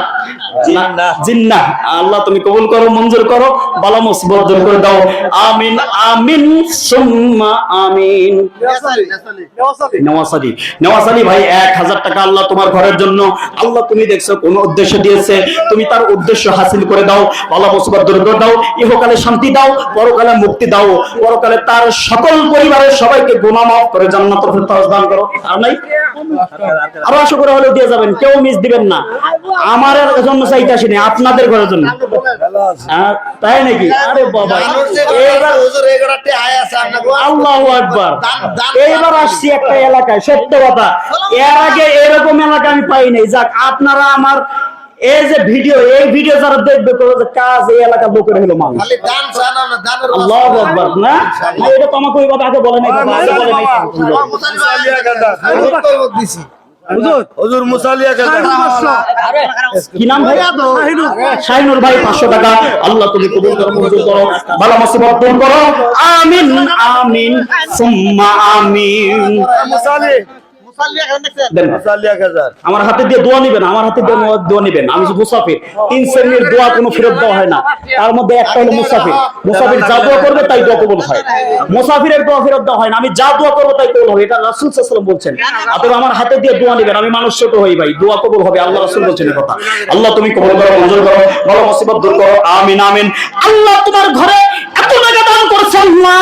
জিন্না। আল্লাহ তুমি কবুল করো, মঞ্জুর করো, বালা মুসিবত দূর করে দাও। আমিন আমিন সুম্মা আমিন। নওয়াজ আলী ভাই 1000 টাকা আল্লাহ তোমার ঘরের জন্য, আল্লাহ তুমি দেখছো কোন উদ্দেশ্য দিয়েছে, তুমি তার উদ্দেশ্য হাসিল করে দাও, ভালো মুসিবত দূর করে দাও, ইহকালে শান্তি দাও, পরকালে মুক্তি দাও, পরকালে তার সকল পরিবারের সবাইকে গুনাহ মাফ করে জান্নাতুল ফিরদাউস দান করো। আর নাই? আরো আশা করে হলেও দিয়ে যাবেন, কেউ মিস দিবেন না। আমার জন্য চাইতে আসেনি, আপনাদের ঘরের জন্য। তাই নাকি? আরে বাবা, আল্লাহু আকবার। এইবার আসছি একটা এলাকায়, সত্য কথা, এর আগে এরকম এলাকা আমি পাই নাই। যাক, আপনারা আমার এই যে ভিডিও, এই ভিডিও যারা দেখবে কাজ এই এলাকার লোকের হলো মানুষ। আল্লাহু আকবার। না এটা তো আমাকে ওইভাবে আগে বলে নাই। কি নাম ভাই? শাহিনুর ভাই 500 টাকা, আল্লাহ তুমি কবুল করো, মঞ্জুর করো, ভালো মুসিবত দূর করো। আমিন আমিন সুম্মা আমিন। দেন। আমার হাতে দিয়ে দোয়া নিবেন, আমার হাতে দিয়ে দোয়া নিবেন। আমি মুসাফির, 3 শ্রেণীর দোয়া কোনো ফেরত দেওয়া হয় না, তার মধ্যে একটা হলো মুসাফির। মুসাফির যা দোয়া করবে তাই দোয়া কবুল হয়, মুসাফিরের দোয়া ফেরত দেওয়া হয় না। আমি যা দোয়া করবো তাই কবুল হবে, এটা রাসূল সাল্লাল্লাহু আলাইহি ওয়াসাল্লাম বলছেন। অতএব আমার হাতে দিয়ে দোয়া নিবেন, আমি মানুষ ছোট হই ভাই, দোয়া কবুল হবে, আল্লাহ রাসূল বলছেন এই কথা। আল্লাহ তুমি কবুল করো, মঞ্জুর করো, বলো মুসিবত দূর করো, আমিন আমিন। আল্লাহ তোমার ঘরে এত টাকা দান করছে আল্লাহ,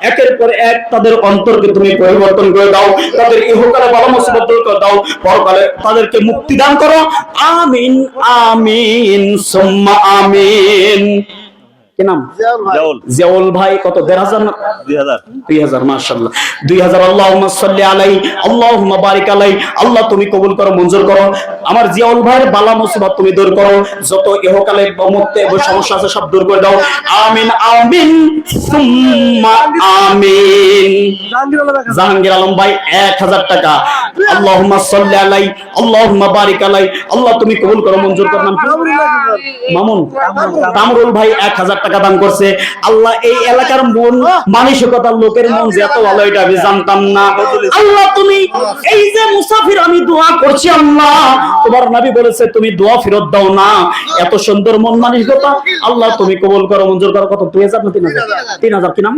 একের পর এক তাদের অন্তরকে তুমি পরিবর্তন করে দাও, তাদের ইহকালে ভালো মুসিবত দূর করে দাও, পরকালে তাদেরকে মুক্তি দান করো, আমিন আমিন সুম্মা আমিন। কি নাম? জিয়াউল ভাই। কত? 1500 না 2000? মাশাআল্লাহ 2000। আল্লাহুম্মা সাল্লি আলাইহি আল্লাহুম্মা বারিক আলাইহি। আল্লাহ তুমি কবুল করো, মঞ্জুর করো, আমার জিয়াউল ভাইয়ের বালা মুসিবত তুমি দূর করো, যত ইহকালে মুক্তি এবং সমস্যা আছে সব দূর করে দাও, আমিন আমিন সুম্মা আমিন। জাহাঙ্গীর আলম ভাই 1000 টাকা। আল্লাহুম্মা সাল্লি আলাইহি আল্লাহুম্মা বারিক আলাইহি। আল্লাহ তুমি কবুল করো, মঞ্জুর করো। নাম কি? মামুন। কামরুল ভাই 1000 টাকা দান করছে। আল্লাহ এই এলাকার মন মানসিকতার লোকের মন যে এত ভালো এটা আমি জানতাম না। আল্লাহ তুমি এই যে মুসাফির আমি দোয়া করছি, আল্লাহ তোমার নবী বলেছে তুমি দোয়া ফেরত দাও না, এত সুন্দর মন মানসিকতা আল্লাহ তুমি কবুল করো, মঞ্জুর করো। কত? 2000 না 3000? 3000। কি নাম?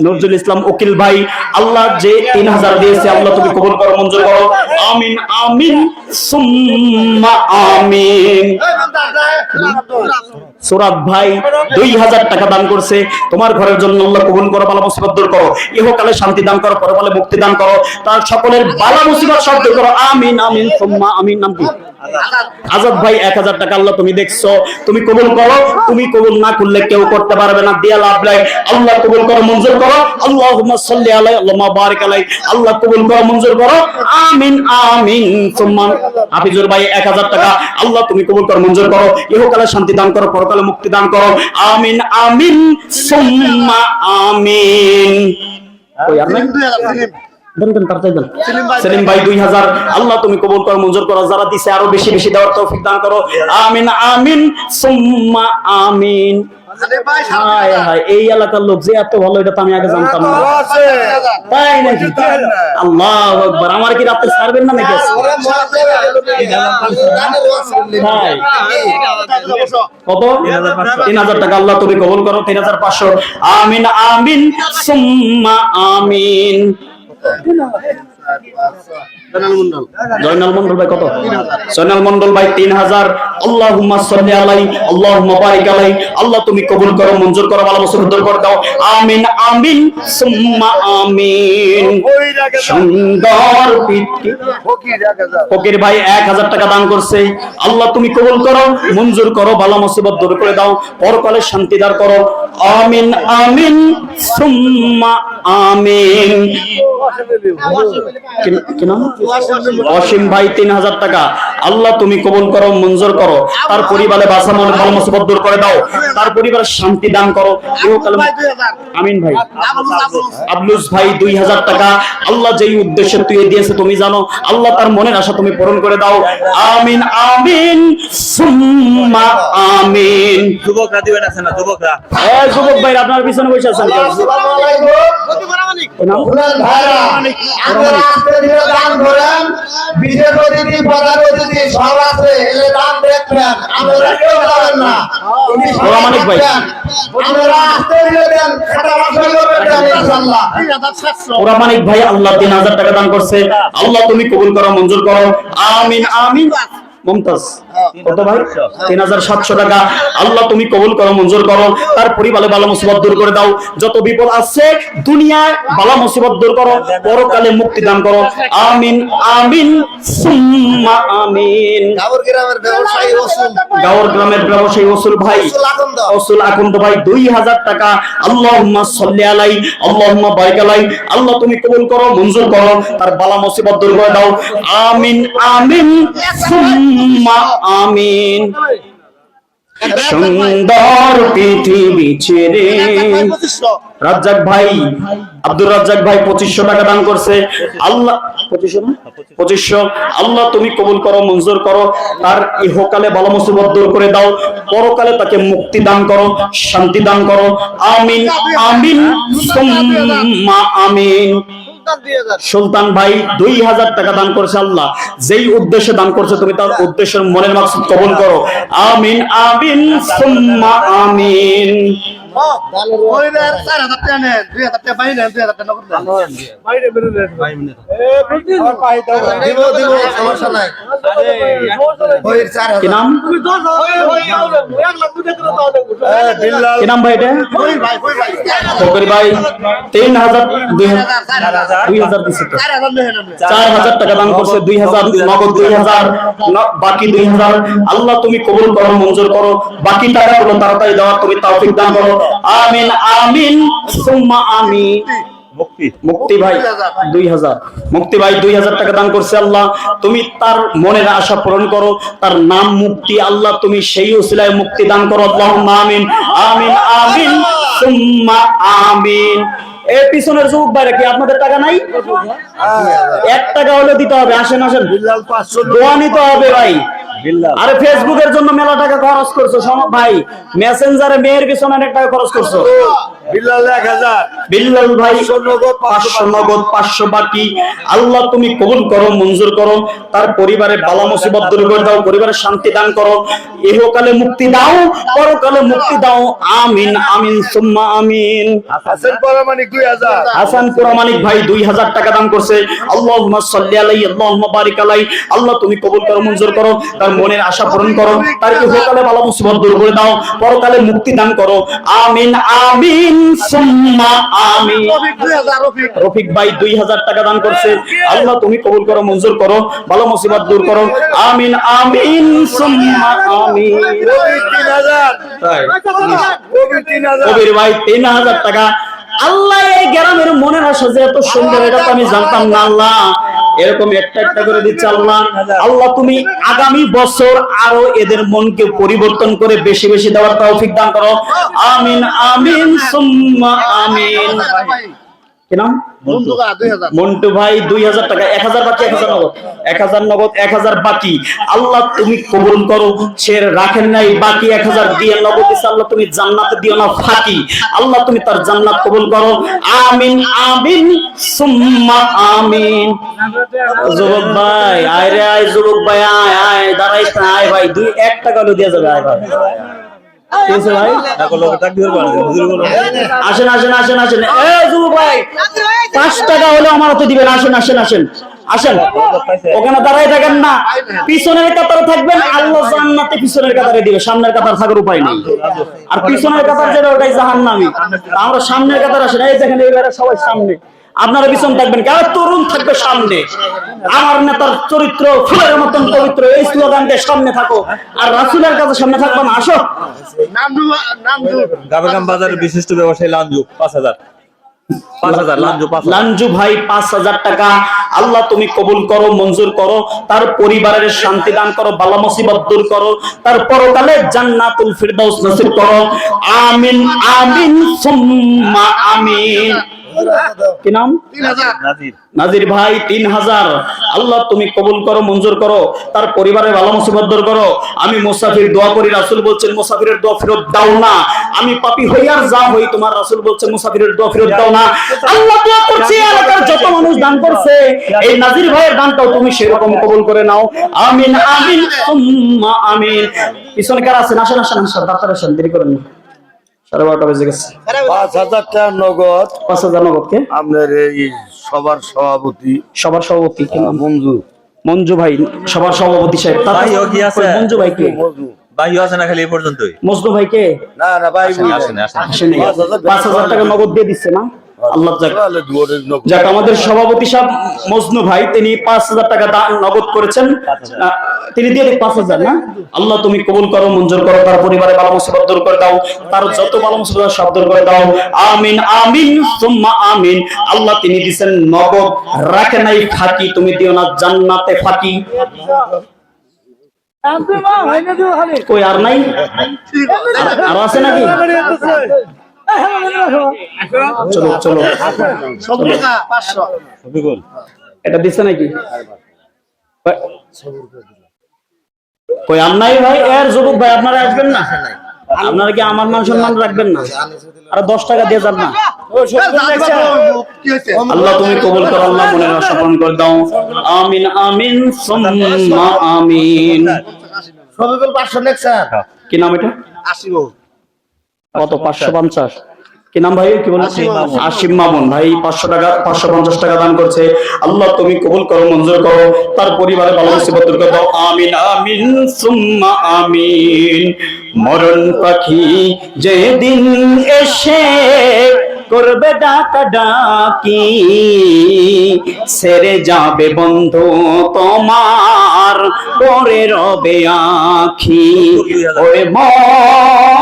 নজরুল ইসলাম উকিল ভাই। আল্লাহ যে 3000 দিয়েছে আল্লাহ তুমি কবুল করো, মঞ্জুর করো, আমিন আমিন সুম্মা আমিন। সুরাত ভাই 2000 টাকা দান করছে, তোমার ঘরের জন্য আল্লাহ কবুল করো, বালা মুসিবত দূর করো, ইহকালে শান্তি দান করো, পরকালে মুক্তি দান করো, তার সকলের বালা মুসিবত সব দূর করো, আমিন আমিন সুম্মা আমিন। নাম কি? আজাদ ভাই 1000 টাকা। আল্লাহ তুমি দেখছো, তুমি কবুল করো, তুমি কবুল না করলে কেউ করতে পারবে না, দিয়া লাভ নাই। আল্লাহ কবুল করো, মঞ্জুর করো, আল্লাহুম্মা সাল্লি আলাইহি আল্লাহুম্মা বারিক আলাইহি। আল্লাহ কবুল করো, মঞ্জুর করো, আমিন আমিন সুম্মা। হাফিজুর ভাই 1000 টাকা। আল্লাহ তুমি কবুল করো, মঞ্জুর করো, ইহকালে শান্তি দান করো, পরকালে মুক্তি দান করো, আমিন আমিন সুম্মা আমিন। ওই আর নাই? সেলিম ভাই 2000। আল্লাহ তুমি কবুল করো, মঞ্জুর করো, যারা দিছে আরো বেশি বেশি দেওয়ার তৌফিক দান করো, আমিন আমিন সুম্মা আমিন। এই এলাকার লোক যে এত ভালো এটা তো আমি আগে জানতাম না। তাই নাকি? আল্লাহু আকবার। আমার কি রাতে ছাড়বেন না নাকি? কত? 3000 টাকা। আল্লাহ তুমি কবুল করো, 3500। আমিন আমিন সুম্মা আমিন। জয়নাল মন্ডল ভাই কত? জয়নাল মন্ডল ভাই 3000। আল্লাহুম্মা সাল্লি আলাইহি আল্লাহুম্মা বারিক আলাইহি। আল্লাহ তুমি কবুল করো, মঞ্জুর করো, ভালো মুসিবত দূর করে দাও, আমিন আমিন সুম্মা আমিন। সুন্দর পিঠি ফকির ভাই 1000 টাকা দান করছে। আল্লাহ তুমি কবুল করো, মঞ্জুর করো, ভালো মুসিবত দূর করে দাও, পরকালে শান্তি দান করো, আমিন আমিন সুম্মা আমিন। কি নাম? অসীম ভাই 3000 টাকা। আল্লাহ তুমি কবুল করো, মঞ্জুর করো, তার পরিবারে বাসামন ভালো মুসিবত দূর করে দাও, তার পরিবারে শান্তি দান করো, আমিন ভাই। আবলুস ভাই 2000 টাকা। আল্লাহ যেই উদ্দেশ্যে তুই দিয়েছে তুমি জানো, আল্লাহ তার মনের আশা তুমি পূরণ করে দাও, আমিন আমিন সুম্মা আমিন। যুবকরা দিবেন আছে না? যুবকরা, যুবক ভাই আপনার পিছনে বসে আছেন। মানিক ভাই আল্লাহ 3000 টাকা দান করছে। আল্লাহ তুমি কবুল করো, মঞ্জুর করো, আমিন আমিন। মুমতাজ কত ভাই? 3700 টাকা। আল্লাহ তুমি কবুল করো, মঞ্জুর করো, তার পরিবারে বালা মুসিবত দূর করে দাও, যত বিপদ আছে দুনিয়ায় বালা মুসিবত দূর করো, পরকালে মুক্তি দান করো, আমিন আমিন সুম্মা আমিন। গাওর গ্রামের ব্যবসায়ী ওসুল ভাই, ওসুল আকন্দ ভাই 2000 টাকা। আল্লাহুম্মা সাল্লি আলাইহি আল্লাহুম্মা বারিক আলাইহি। আল্লাহ তুমি কবুল করো, মঞ্জুর করো, তার বালা মুসিবত দূর করে দাও, আমিন আমিন সুম্মা আমিন। সুন্দর পৃথিবী ছেড়ে রাজ্জাক ভাই, আব্দুর রাজ্জাক ভাই 2500 টাকা দান করছে। আল্লাহ 2500। আল্লাহ তুমি কবুল করো, মঞ্জুর করো, তার ইহকালে ভালো মুসিবত দূর করে দাও, পরকালে তাকে মুক্তি দান করো, শান্তি দান করো, আমিন আমিন সুম্মা আমিন। সুলতান ভাই 2000 টাকা দান করেছে। আল্লাহ যেই উদ্দেশ্যে দান করছে তুমি তার উদ্দেশ্যের মনের মাকসুদ কবুল করো। আমিন আমিন সুম্মা আমিন। কি নাম কি নাম ভাই এটা? ফকির ভাই 3000 2000 দিচ্ছে তো 4000 টাকা দান করছে। 2000 নগদ, 2000 বাকি 2000। আল্লাহ তুমি কবুল করো, মঞ্জুর করো। বাকি টাকাগুলো তাড়াতাড়ি দেওয়ার তুমি তৌফিক দান করো। আমিন আমিন সুম্মা আমিন। মুক্তি ভাই 2000, মুক্তি ভাই 2000 টাকা দান করছে। আল্লাহ তুমি তার মনের আশা পূরণ করো। তার নাম মুক্তি, আল্লাহ তুমি সেই উসিলায় মুক্তি দান করো। আল্লাহুম্মা আমিন আমিন আমিন সুম্মা আমিন। এই পিছনের যুবক ভাইরা কি আপনাদের টাকা নাই? 1 টাকা হলে দিতে হবে। আসেন আসেন, দোয়া নিতে হবে ভাই। আরে ফেসবুকের জন্য মেলা টাকা খরচ করছো ভাই, মেসেঞ্জারে মেয়ের পিছনে অনেক টাকা খরচ করছো। বিল্লাল ভাই 500 নগদ, 500 বাকি। আল্লাহ তুমি কবুল করো, মঞ্জুর করো। তার পরিবারে বালা মুসিবত দূর করে দাও, পরিবারের শান্তি দান করো। ইহকালে মুক্তি দাও, পরকালে মুক্তি দাও। আমিন আমিন সুম্মা আমিন। হাসান পুরামানিক ভাই 2000 টাকা দান করছে। আল্লাহুম্মা সাল্লি আলাইহি আল্লাহুম্মা বারিক আলাইহি। আল্লাহ তুমি কবুল করো, মঞ্জুর করো। তার মনের আশা পূরণ করো। তার ইহকালে বালা মুসিবত দূর করে দাও, পরকালে মুক্তি দান করো। আমিন আমিন সুম্মা আমিন। রফিক ভাই 2000 টাকা দান করছে। আল্লাহ তুমি কবুল করো, মঞ্জুর করো। ভালো মুসিবত দূর করো। আমিন আমিন সুম্মা আমিন। কবির ভাই 3000 টাকা। আল্লাহ এই গ্রামের মনের আশা যে এত সুন্দর, এটা তো আমি জানতাম না। আল্লাহ এরকম একটা একটা করে দিচ্ছে। আল্লাহ আল্লাহ তুমি আগামী বছর আরো এদের মনকে পরিবর্তন করে বেশি বেশি দেওয়ার তৌফিক দান করো। আমিন আমিন সুম্মা আমিন। কি নাম? মন্টু ভাই 2000 টাকা। 1000 বাকি, 1000 নগদ, 1000 নগদ, 1000 বাকি। আল্লাহ তুমি কবুল করো। সে রাখেন নাই, বাকি 1000 দিয়ে নগদ দিছে। আল্লাহ তুমি জান্নাতে দিও না ফাঁকি। আল্লাহ তুমি তার জান্নাত কবুল করো। আমিন আমিন সুম্মা আমিন। যুবক ভাই আয় রে আয়, যুবক ভাই আয় আয়, দাঁড়াইস না, আয় ভাই 1 টাকা হলো দিয়ে যাবে। আয় ভাই আসেন আসেন আসেন আসেন। যুবক ভাই 5 টাকা হলে আমার হাতে দিবেন। আসেন আসেন আসেন আসেন। ওখানে দাঁড়াই থাকেন না, পিছনের কাতারে থাকবেন। আল্লাহ জান্নাতে পিছনের কাতারে দিবে, সামনের কাতার থাকার উপায় নেই। আর পিছনের কাতার যেটা ওটাই জাহান্নামী। আমরা সামনের কাতার আসেন। এই দেখেন এইবারে সবাই সামনে, আপনারা পিছন থাকবেন। কেন তরুণ থাকবে সামনে। আমার নেতার চরিত্র ফুলের মতন পবিত্র, এই স্লোগান দিয়ে সামনে থাকো। আর রাসূলের কাছে সামনে থাকবে না। আসো। গাবেগাম বাজারের বিশিষ্ট ব্যবসায়ী লাঞ্জু 5000। লাঞ্জু ভাই 5000 টাকা। আল্লাহ তুমি কবুল করো, মঞ্জুর করো। তার পরিবারের শান্তি দান করো, বালা মুসিবত দূর করো। তার পরকালে জান্নাতুল ফিরদাউস নসিব করো। আমিন আমিন সুম্মা আমিন। কি নাম? নাজির ভাই 3000। আল্লাহ তুমি কবুল করো, মঞ্জুর করো। তার পরিবারের ভালো মুসিবত দূর করো। আমি মুসাফির দোয়া করি, রাসূল বলছেন মুসাফিরের দোয়া ফেরত দাও না। আমি পাপী হই আর যা হই, তোমার রাসূল বলছেন মুসাফিরের দোয়া ফেরত দাও না। আল্লাহ দোয়া করছি, এলাকার যত মানুষ দান করছে এই নাজির ভাইয়ের দানটাও তুমি সেরকম কবুল করে নাও। আমিন আমিন সুম্মা আমিন। পিছনে কারা আছেন? আসেন আসেন আসেন, তাড়াতাড়ি আসেন, দেরি করেন না। 12:30 বেজে গেছে। 5000 টাকা নগদ। 5000 নগদ। কে? আপনার এই সবার সভাপতি। সবার সভাপতি কি নাম? মঞ্জু। মঞ্জু ভাই সবার সভাপতি সাহেব। ভাইও কি আছে? মঞ্জু ভাই কে? ভাইও আছে না খালি এই পর্যন্তই? মজনু ভাই কে? না না ভাই আসেন আসেন। আসেনি। 5000 টাকা নগদ দিয়ে দিচ্ছে না? আল্লাহ যাক। আমাদের সভাপতি সাহেব মজনু ভাই, তিনি 5000 টাকা নগদ করেছেন। তিনি দিয়ে দেন 5000 না? আল্লাহ তুমি কবুল করো, মঞ্জুর করো। তার পরিবারে বালা মুসিবত দূর করে দাও। তার যত বালা মুসিবত সব দূর করে দাও। আমিন আমিন সুম্মা আমিন। আল্লাহ তিনি দিবেন নগদ, রাখে নাই ফাঁকি। তুমি দিও না জান্নাতে ফাঁকি। কই আর নাই? আর আছে নাকি? চলো চলো, এটা দিচ্ছে নাকি? কই আর নাই ভাই? এর যুবক ভাই আপনারা আসবেন না? আপনারা কি আমার মান সম্মান রাখবেন না? আর 10 টাকা দিয়ে যান না? আল্লাহ তুমি কবুল করো, আল্লাহ মনের আশা পূরণ করে দাও। আমিন আমিন সুম্মা আমিন। সবিকুল 500 নেকছেন কি নাম এটা? কত? 550। কি নাম ভাই? কি বলেন? আসিম মামুন ভাই 500 টাকা 550 টাকা দান করছে। আল্লাহ তুমি কবুল করো, মঞ্জুর করো, তার পরিবারে ভালো মুসিবত দূর করে দাও। আমিন আমিন সুম্মা আমিন। মরণ পাখি যেদিন এসে করবে ডাকা ডাকি, সেরে যাবে বন্ধু তোমার, পরে রবে আখি। ওরে মন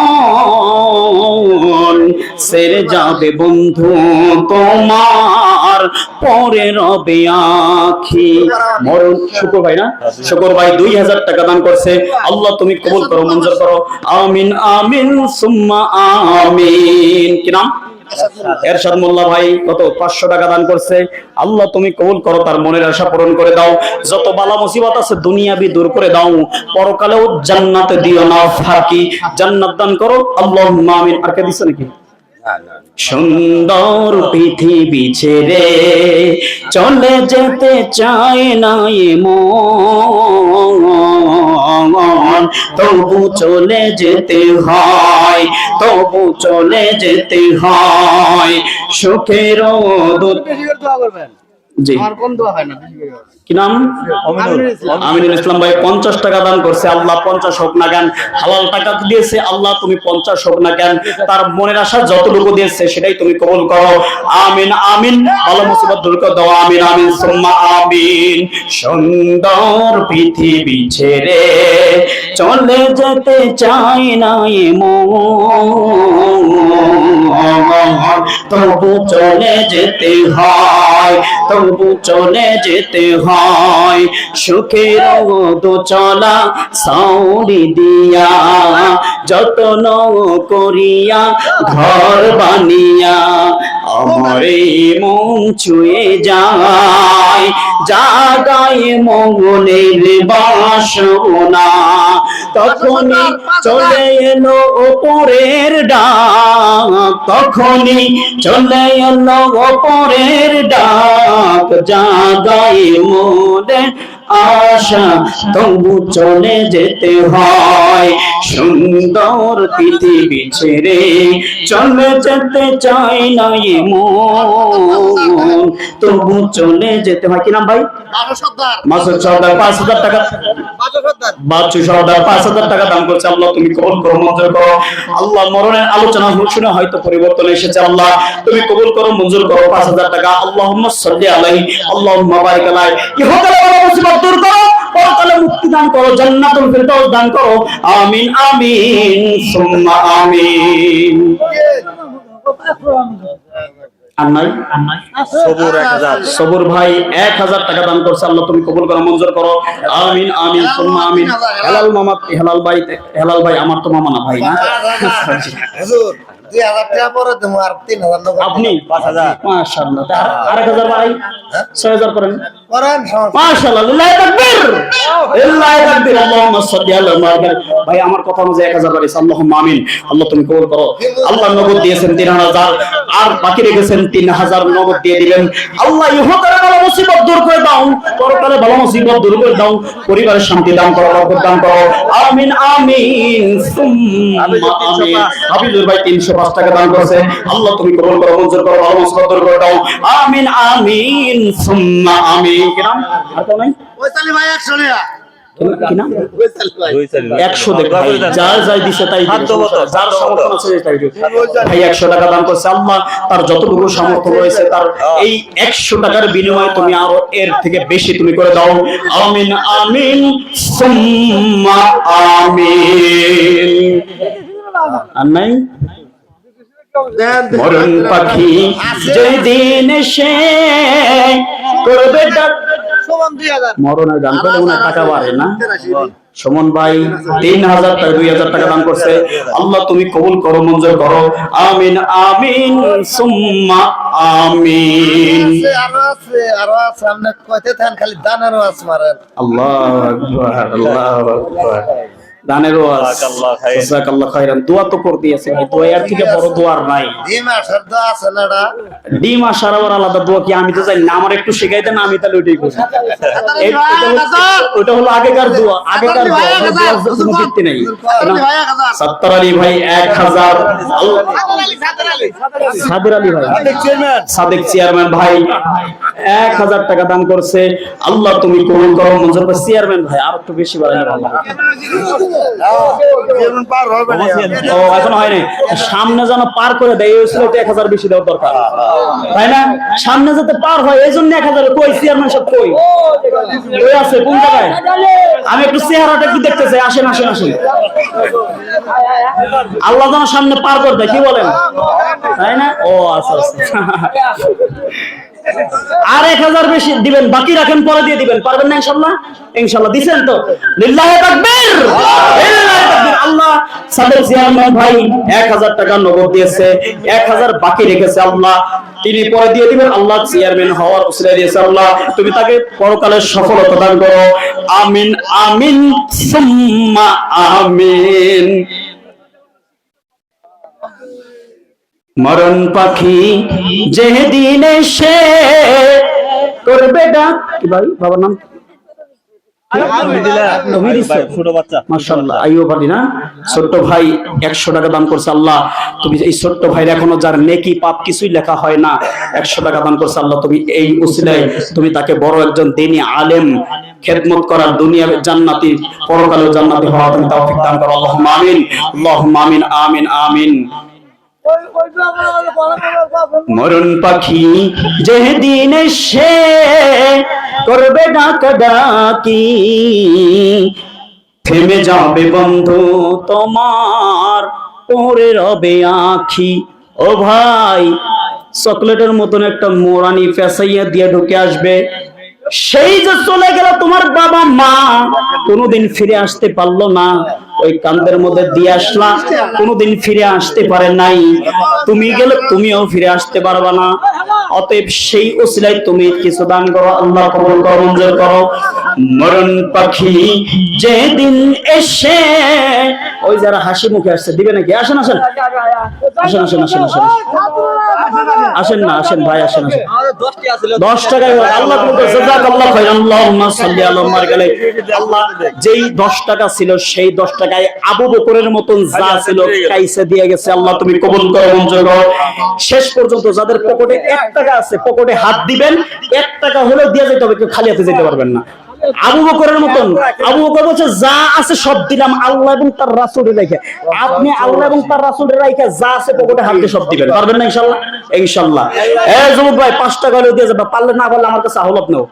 সেরে যাবে বন্ধু তোমার, পরে রবে আখি। মরণ শুকুর ভাই না? শুকুর ভাই 2000 টাকা দান করছে। আল্লাহ তুমি কবুল করো, মঞ্জুর করো। আমিন আমিন সুম্মা আমিন। কি নাম? এরশাদ মোল্লা ভাই কত? 500 টাকা দান করছে। আল্লাহ তুমি কবুল করো, তার মনের আশা পূরণ করে দাও। যত বালা মুসিবত আছে দুনিয়াবি দূর করে দাও, পরকালেও জান্নাতে দিও না ফাঁকি, জান্নাত দান করো। আল্লাহুম্মা আমিন। আর কে দিছে নাকি? সুন্দর পৃথিবী ছেড়ে চলে যেতে চায় না এ মন, তবু চলে যেতে হয়, তবু চলে যেতে হয়। সুখের দূত। জি কি নাম? আমিনুল ইসলাম ভাই 50 টাকা দান করছে। আল্লাহ 50 হোক না কেন, হালাল টাকা দিয়েছে, আল্লাহ তুমি 50 হোক না কেন, তার মনের আশা যতটুকু দিয়েছে সেটাই তুমি কবুল করো। আমিন আমিন। ভালো মুসিবত দূর করে দাও। আমিন আমিন সুম্মা আমিন। সুন্দর পৃথিবী ছেড়ে চলে যেতে চাই না এ মন, তবু চলে যেতে হয়, তবু চলে যেতে হয়। সুখের দোচলা সাউরি দিয়া, যত্ন করিয়া ঘর বানিয়া, আমারে মন ছুঁয়ে যায়, জাগায় মনের বাসনা। তখনই চলে এলো ওপরের ডাক, তখনই চলে এলো ওপরের ডাক, জাগায় মনের আশা, তবু চলে যেতে হয়। সুন্দর পৃথিবী ছেড়ে চলে যেতে চাই না এ মন, তবু চলে যেতে হয়। কি নাম ভাই? মাসুদ সর্দার 5000 টাকা। বাচ্চু সর্দার 5000 টাকা দান করছে। আল্লাহ তুমি কবুল করো, মঞ্জুর করো। আল্লাহ মরণের আলোচনা শুনে হয়তো পরিবর্তন এসেছে, আল্লাহ তুমি কবুল করো, মঞ্জুর করো। 5000 টাকা। আল্লাহুম্মা সাল্লি আলাইহি, আল্লাহুম্মা বারিক আলাইহি। ইহকালে বড় মুসিবত দূর করো, পরকালে মুক্তি দান করো, জান্নাতুল ফিরদাউস দান করো। আমিন আমিন সুম্মা আমিন। আর নাই? সবুর 1000। সবুর ভাই 1000 টাকা দান করছে। আল্লাহ তুমি কবুল করো, মঞ্জুর করো। আমিন আমিন সুম্মা আমিন। হেলাল মামা, হেলাল ভাই আমার তো মামা না ভাই না? হুজুর 2000 টাকা পরে দেবো, আর 3000 নগদ আপনি 5000। মাশাআল্লাহ। আর 1000 ভাই 6000 করেন। করেন সমস্যা মাশাআল্লাহ। লিল্লাহি তাকবীর, লিল্লাহি তাকবীর। আল্লাহুম্মা সাল্লি আলা মুহাম্মাদ। ভাই আমার কথা অনুযায়ী 1000 বাড়িয়েছে। আল্লাহুম্মা আমিন। আল্লাহ তুমি কবুল করো। আল্লাহ নগদ দিয়েছেন 3000, আর বাকি রেখেছেন 3000 নগদ দিয়ে দিবেন। আল্লাহ ইহকালে ভালো মুসিবত দূর করে দাও, পরকালে ভালো মুসিবত দূর করে দাও, পরিবারের শান্তি দান করো, বরকত দান করো। আমিন আমিন সুম্মা আমিন। হাফিজুর ভাই 305 টাকা দান করেছে। আল্লাহ তুমি কবুল করো, মঞ্জুর করো, ভালো মুসিবত দূর করে দাও। আমিন আমিন সুম্মা আমিন। কি নাম? আর কেউ নাই? ওইতালি ভাই 100 টাকা। কি নাম? ওইতালি ভাই 100 দেখ ভাই, যার যাই দিছে তাই দিবে, যার সামর্থ্য আছে তাই দিবে। ভাই 100 টাকা দান করছে। আল্লাহ তার যতটুকু সামর্থ্য রয়েছে তার এই 100 টাকার বিনিময়ে তুমি আরো এর থেকে বেশি তুমি করে দাও। আমিন আমিন সুম্মা আমিন। আর নাই? মরণ পাখি যেদিন এসে করবে ডাক। মরণের গান করলে মনে হয় টাকা বাড়ে না? সুমন ভাই 3000 টাকা 2000 টাকা দান করছে। আল্লাহ তুমি কবুল করো, মঞ্জুর করো। আমিন আমিন সুম্মা আমিন। আরো আছে আপনি কইতে থাকেন, খালি দানারও আছে মারেন। আল্লাহু আকবার, আল্লাহু আকবার। দানের ওয়াজ জাযাকাল্লাহ খাইর। জাযাকাল্লাহ খাইরান। দোয়া তো করে দিয়েছে ভাই, দোয়া এর থেকে বড় দোয়া আর নাই। ডিম আসার তো আছে না এটা? ডিম আসার আবার আলাদা দোয়া কি আমি তো জানি না, আমার একটু শেখাই দেন, আমি তাহলে ওইটাই করি। ওটা হলো আগেকার দোয়া, আগেকার দোয়া, ওই দোয়ার কোনো ভিত্তি নেই। সত্তর আলী ভাই 1000, সাদের আলী ভাই সাদেক চেয়ারম্যান ভাই 1000 টাকা দান করছে। আল্লাহ তুমি কবুল করো মঞ্জুর করো। চেয়ারম্যান ভাই আর একটু বেশি বাড়ালে ভালো হতো। পার হবে না। ও এখন হয় নাই, সামনে যেন পার করে দেয়, এই ছিল 1000 বেশি দেওয়ার দরকার, তাই না? সামনে যাতে পার হয় এই জন্য 1000। কই চেয়ারম্যান সব কই কই আছে, কোন জায়গায়? আমি একটু চেহারাটা একটু দেখতে চাই। আসেন আসেন আসেন, আল্লাহ যেন সামনে পার করে দেয়, কি বলেন, তাই না? ও আচ্ছা আচ্ছা। আর 1000 বেশি দিবেন, বাকি রাখেন, পরে দিয়ে দিবেন, পারবেন না ইনশাআল্লাহ? ইনশাআল্লাহ দিবেন তো? লিল্লাহি তাকবীর, লিল্লাহি তাকবীর। আল্লাহ সাদের চেয়ারম্যান ভাই 1000 টাকা নগদ দিয়েছে, 1000 বাকি রেখেছে, আল্লাহ তিনি পরে দিয়ে দিবেন। আল্লাহ চেয়ারম্যান হওয়ার উসিলা দিয়েছে, আল্লাহ তুমি তাকে পরকালের সফলতা দান করো। আমিন আমিন সুম্মা আমিন। মরণ পাখি যেদিন এসে করবে ডাক, কি ভাই বাবার নাম? ছোট বাচ্চা মাশাআল্লাহ, আইয়ুব আলী না? ছোট্ট ভাই 100 টাকা দান করছে। আল্লাহ তুমি এই ছোট্ট ভাইয়ের এখনো যার নেকি পাপ কিছুই লেখা হয় না, 100 টাকা দান করছে। আল্লাহ তুমি এই উসিলায় তুমি তাকে বড় একজন দ্বীনি আলেম খেদমত করার, দুনিয়া জান্নাতি পরকালেও জান্নাতি হওয়ার তুমি তৌফিক দান করো। আল্লাহুম্মা আমিন, আল্লাহুম্মা আমিন, আমিন আমিন। মরণ পাখি যেদিন এসে করবে ডাকা ডাকি, থেমে যাবে বন্ধু তোমার, পড়ে রবে আখি। ও ভাই, চকলেটের মতন একটা মোরানি ফেসাইয়া দিয়ে ঢুকে আসবে, সেই যে চলে গেল তোমার বাবা মা, কোনোদিন ফিরে আসতে পারলো না, ওই কান্দের মধ্যে দিয়ে আসলা, কোনোদিন ফিরে আসতে পারে নাই। তুমি গেলে তুমিও ফিরে আসতে পারবা না। অতএব সেই ওসিলায় তুমি কিছু দান করো, আল্লাহ কবুল করো, মঞ্জুর করো। মরণ পাখি যেদিন এসে, ওই যারা হাসি মুখে আসছে দিবে নাকি? আসেন আসেন আসেন আসেন আসেন আসেন আসেন না, আসেন ভাই, আসেন আসেন। 10 টাকায় আল্লাহ তোমাকে জাযাকাল্লাহ খাইরান। আল্লাহুম্মা সাল্লি আলা মুহাম্মাদ। আল্লাহ যেই 10 টাকা ছিল সেই 10 টাকায় আবু বকরের মতন যা ছিল কাইসে দিয়ে গেছে। আল্লাহ তুমি কবুল করো, মঞ্জুর করো। শেষ পর্যন্ত যাদের পকেটে 1 টাকা আছে, পকেটে হাত দিবেন, 1 টাকা হলেও দিয়ে যেতে হবে, কেউ খালি হাতে যেতে পারবেন না। আবু বকরের মতন, আবু বকর বলছে যা আছে সব দিলাম আল্লাহ এবং তার রাসূলের রাইখা। আপনি আল্লাহ এবং তার রাসূলের রাইখা যা আছে পকেটে হাত দিয়ে সব দিবেন, পারবেন না ইনশাআল্লাহ? ইনশাআল্লাহ। যুবক ভাই 5 টাকা হলেও দিয়ে যাবে, পারলে না পারলে আমার কাছে হাওলাত নাও,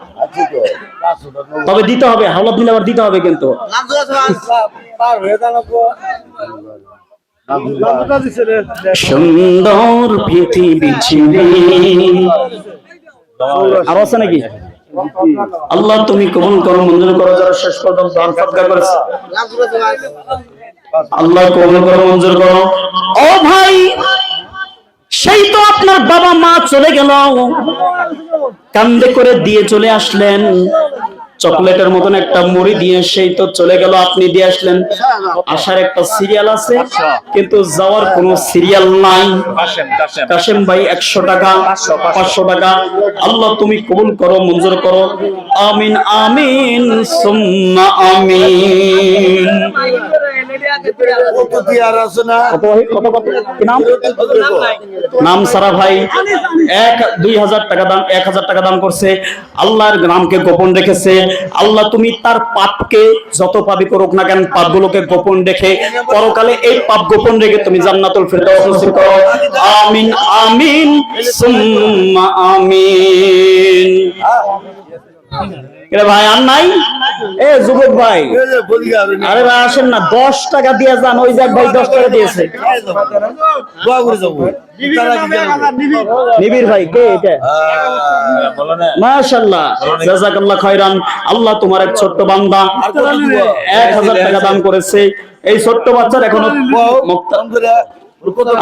তবে দিতে হবে, হাওলাত নিলে আবার দিতে হবে কিন্তু। সুন্দর পৃথিবী ছিলি, আর আছে নাকি? আল্লাহ তুমি কবুল করো, মঞ্জুর করো। যারা শেষ পর্যন্ত দান সদকা করেছে আল্লাহ কবুল করো, মঞ্জুর করো। ও ভাই, সেই তো আপনার বাবা মা চলে গেল, কান্দে করে দিয়ে চলে আসলেন, চকলেটের মতন একটা মুড়ি দিয়ে সেই তো চলে গেল, আপনি দিয়ে আসলেন। আসার একটা সিরিয়াল আছে কিন্তু যাওয়ার কোনো সিরিয়াল নাই। কাশেম ভাই 100 টাকা, 500 টাকা। আল্লাহ তুমি কবুল করো, মঞ্জুর করো। আমিন আমিন সুম্মা আমিন। নাম সারা ভাই 2000 টাকা দান, 1000 টাকা দান করছে। আল্লাহর নামকে গোপন রেখেছে। আল্লাহ তুমি তার পাপকে যত পাপই করুক না কেন, পাপগুলোকে গোপন রেখে পরকালে এই পাপ গোপন রেখে তুমি জান্নাতুল ফিরদাউস নসিব করো। আমিন আমিন সুম্মা আমিন। এরে ভাই আর নাই? এ যুবক ভাই, আরে ভাই আসেন না, 10 টাকা দিয়ে যান। ওই যাক ভাই 10 টাকা দিয়েছে। নিবির ভাই কে এটা? মাশাআল্লাহ, জাযাকাল্লাহ খাইরান। আল্লাহ তোমার এক ছোট্ট বান্দা 1000 টাকা দান করেছে। এই ছোট্ট বাচ্চার এখনো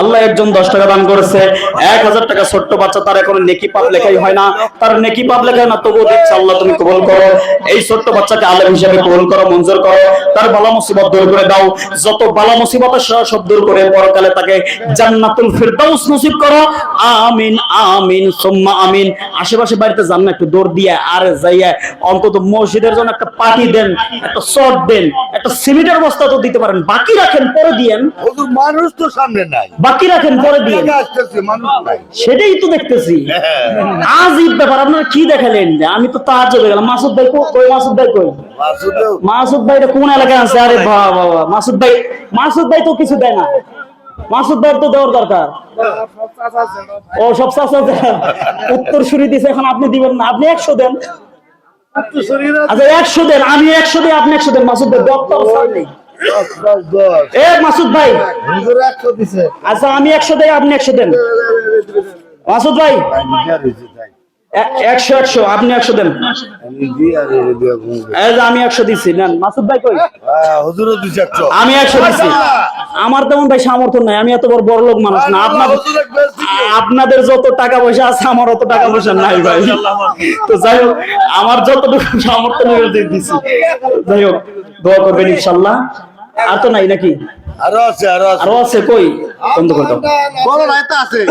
আল্লাহ একজন 10 টাকা দান করেছে, 1000 টাকা ছোট্ট বাচ্চা, তার এখন নেকি পাপ লেখাই হয় না, তার নেকি পাপ লেখা হয় না, তবুও দিচ্ছে। আল্লাহ তুমি কবুল করো, এই ছোট্ট বাচ্চাকে আলেম হিসেবে কবুল করো, মঞ্জুর করো, তার বালা মুসিবত দূর করে দাও, যত বালা মুসিবত সব দূর করে পরকালে তাকে জান্নাতুল ফিরদাউস নসিব করো। আমিন আমিন সুম্মা আমিন। আশেপাশে বাড়িতে যান না, একটু দৌড় দিয়ে আর যাইয়া অন্তত মসজিদের জন্য একটা পাটি দেন, একটা শট দেন, একটা সিমেন্টের বস্তা তো দিতে পারেন, বাকি রাখেন পরে দিয়েন, হুজুর মানুষ তো সামনে নাই, বাকি রাখেন পরে দিয়েন। টাকা আসতেছে মানুষ নাই। সেটাই তো দেখতেছি আজীব ব্যাপার। আপনারা কি দেখালেন? আমি তো তাজ্জব হয়ে গেলাম। মাসুদ ভাই কই? মাসুদ ভাই কই? মাসুদেও মাসুদ ভাই কোন এলাকায় আছে? আরে বাবা, মাসুদ ভাই তো কিছু দেয় না। মাসুদ ভাই তো দেওয়ার দরকার। ও সব চাচা উত্তর শুরু দিছে, এখন আপনি দিবেন না? আপনি 100 দেন। আচ্ছা 100 দেন, আমি 100 দিই, আপনি 100 দেন। মাসুদ ভাই দপ্তর নেই। 10 এ মাসুদ ভাই, হুজুর 100 দিছে। আচ্ছা আমি 100 দেই, আপনি 100 দেন। মাসুদ ভাই 100 আপনি 100 দেন। আমি দি আর এর দিয়া ঘুম। এই যে আমি 100 দিচ্ছি, নেন। মাসুদ ভাই কই? হুজুরও দিছে 100। আমি 100 দিচ্ছি। আমার তেমন ভাই সামর্থ্য নাই, আমি এত বড় লোক মানুষ না। আপনাদের যত টাকা পয়সা আছে আমার অত টাকা পয়সা নাই ভাই। তো যাই হোক, আমার যতটুকু সামর্থ্য নিয়ে দিচ্ছি। যাই হোক, দোয়া করবেন ইনশাআল্লাহ। আর তো নাই নাকি? আরো আছে আরো আছে? কই বন্ধ করে দাও। বড় রাইতা আছে।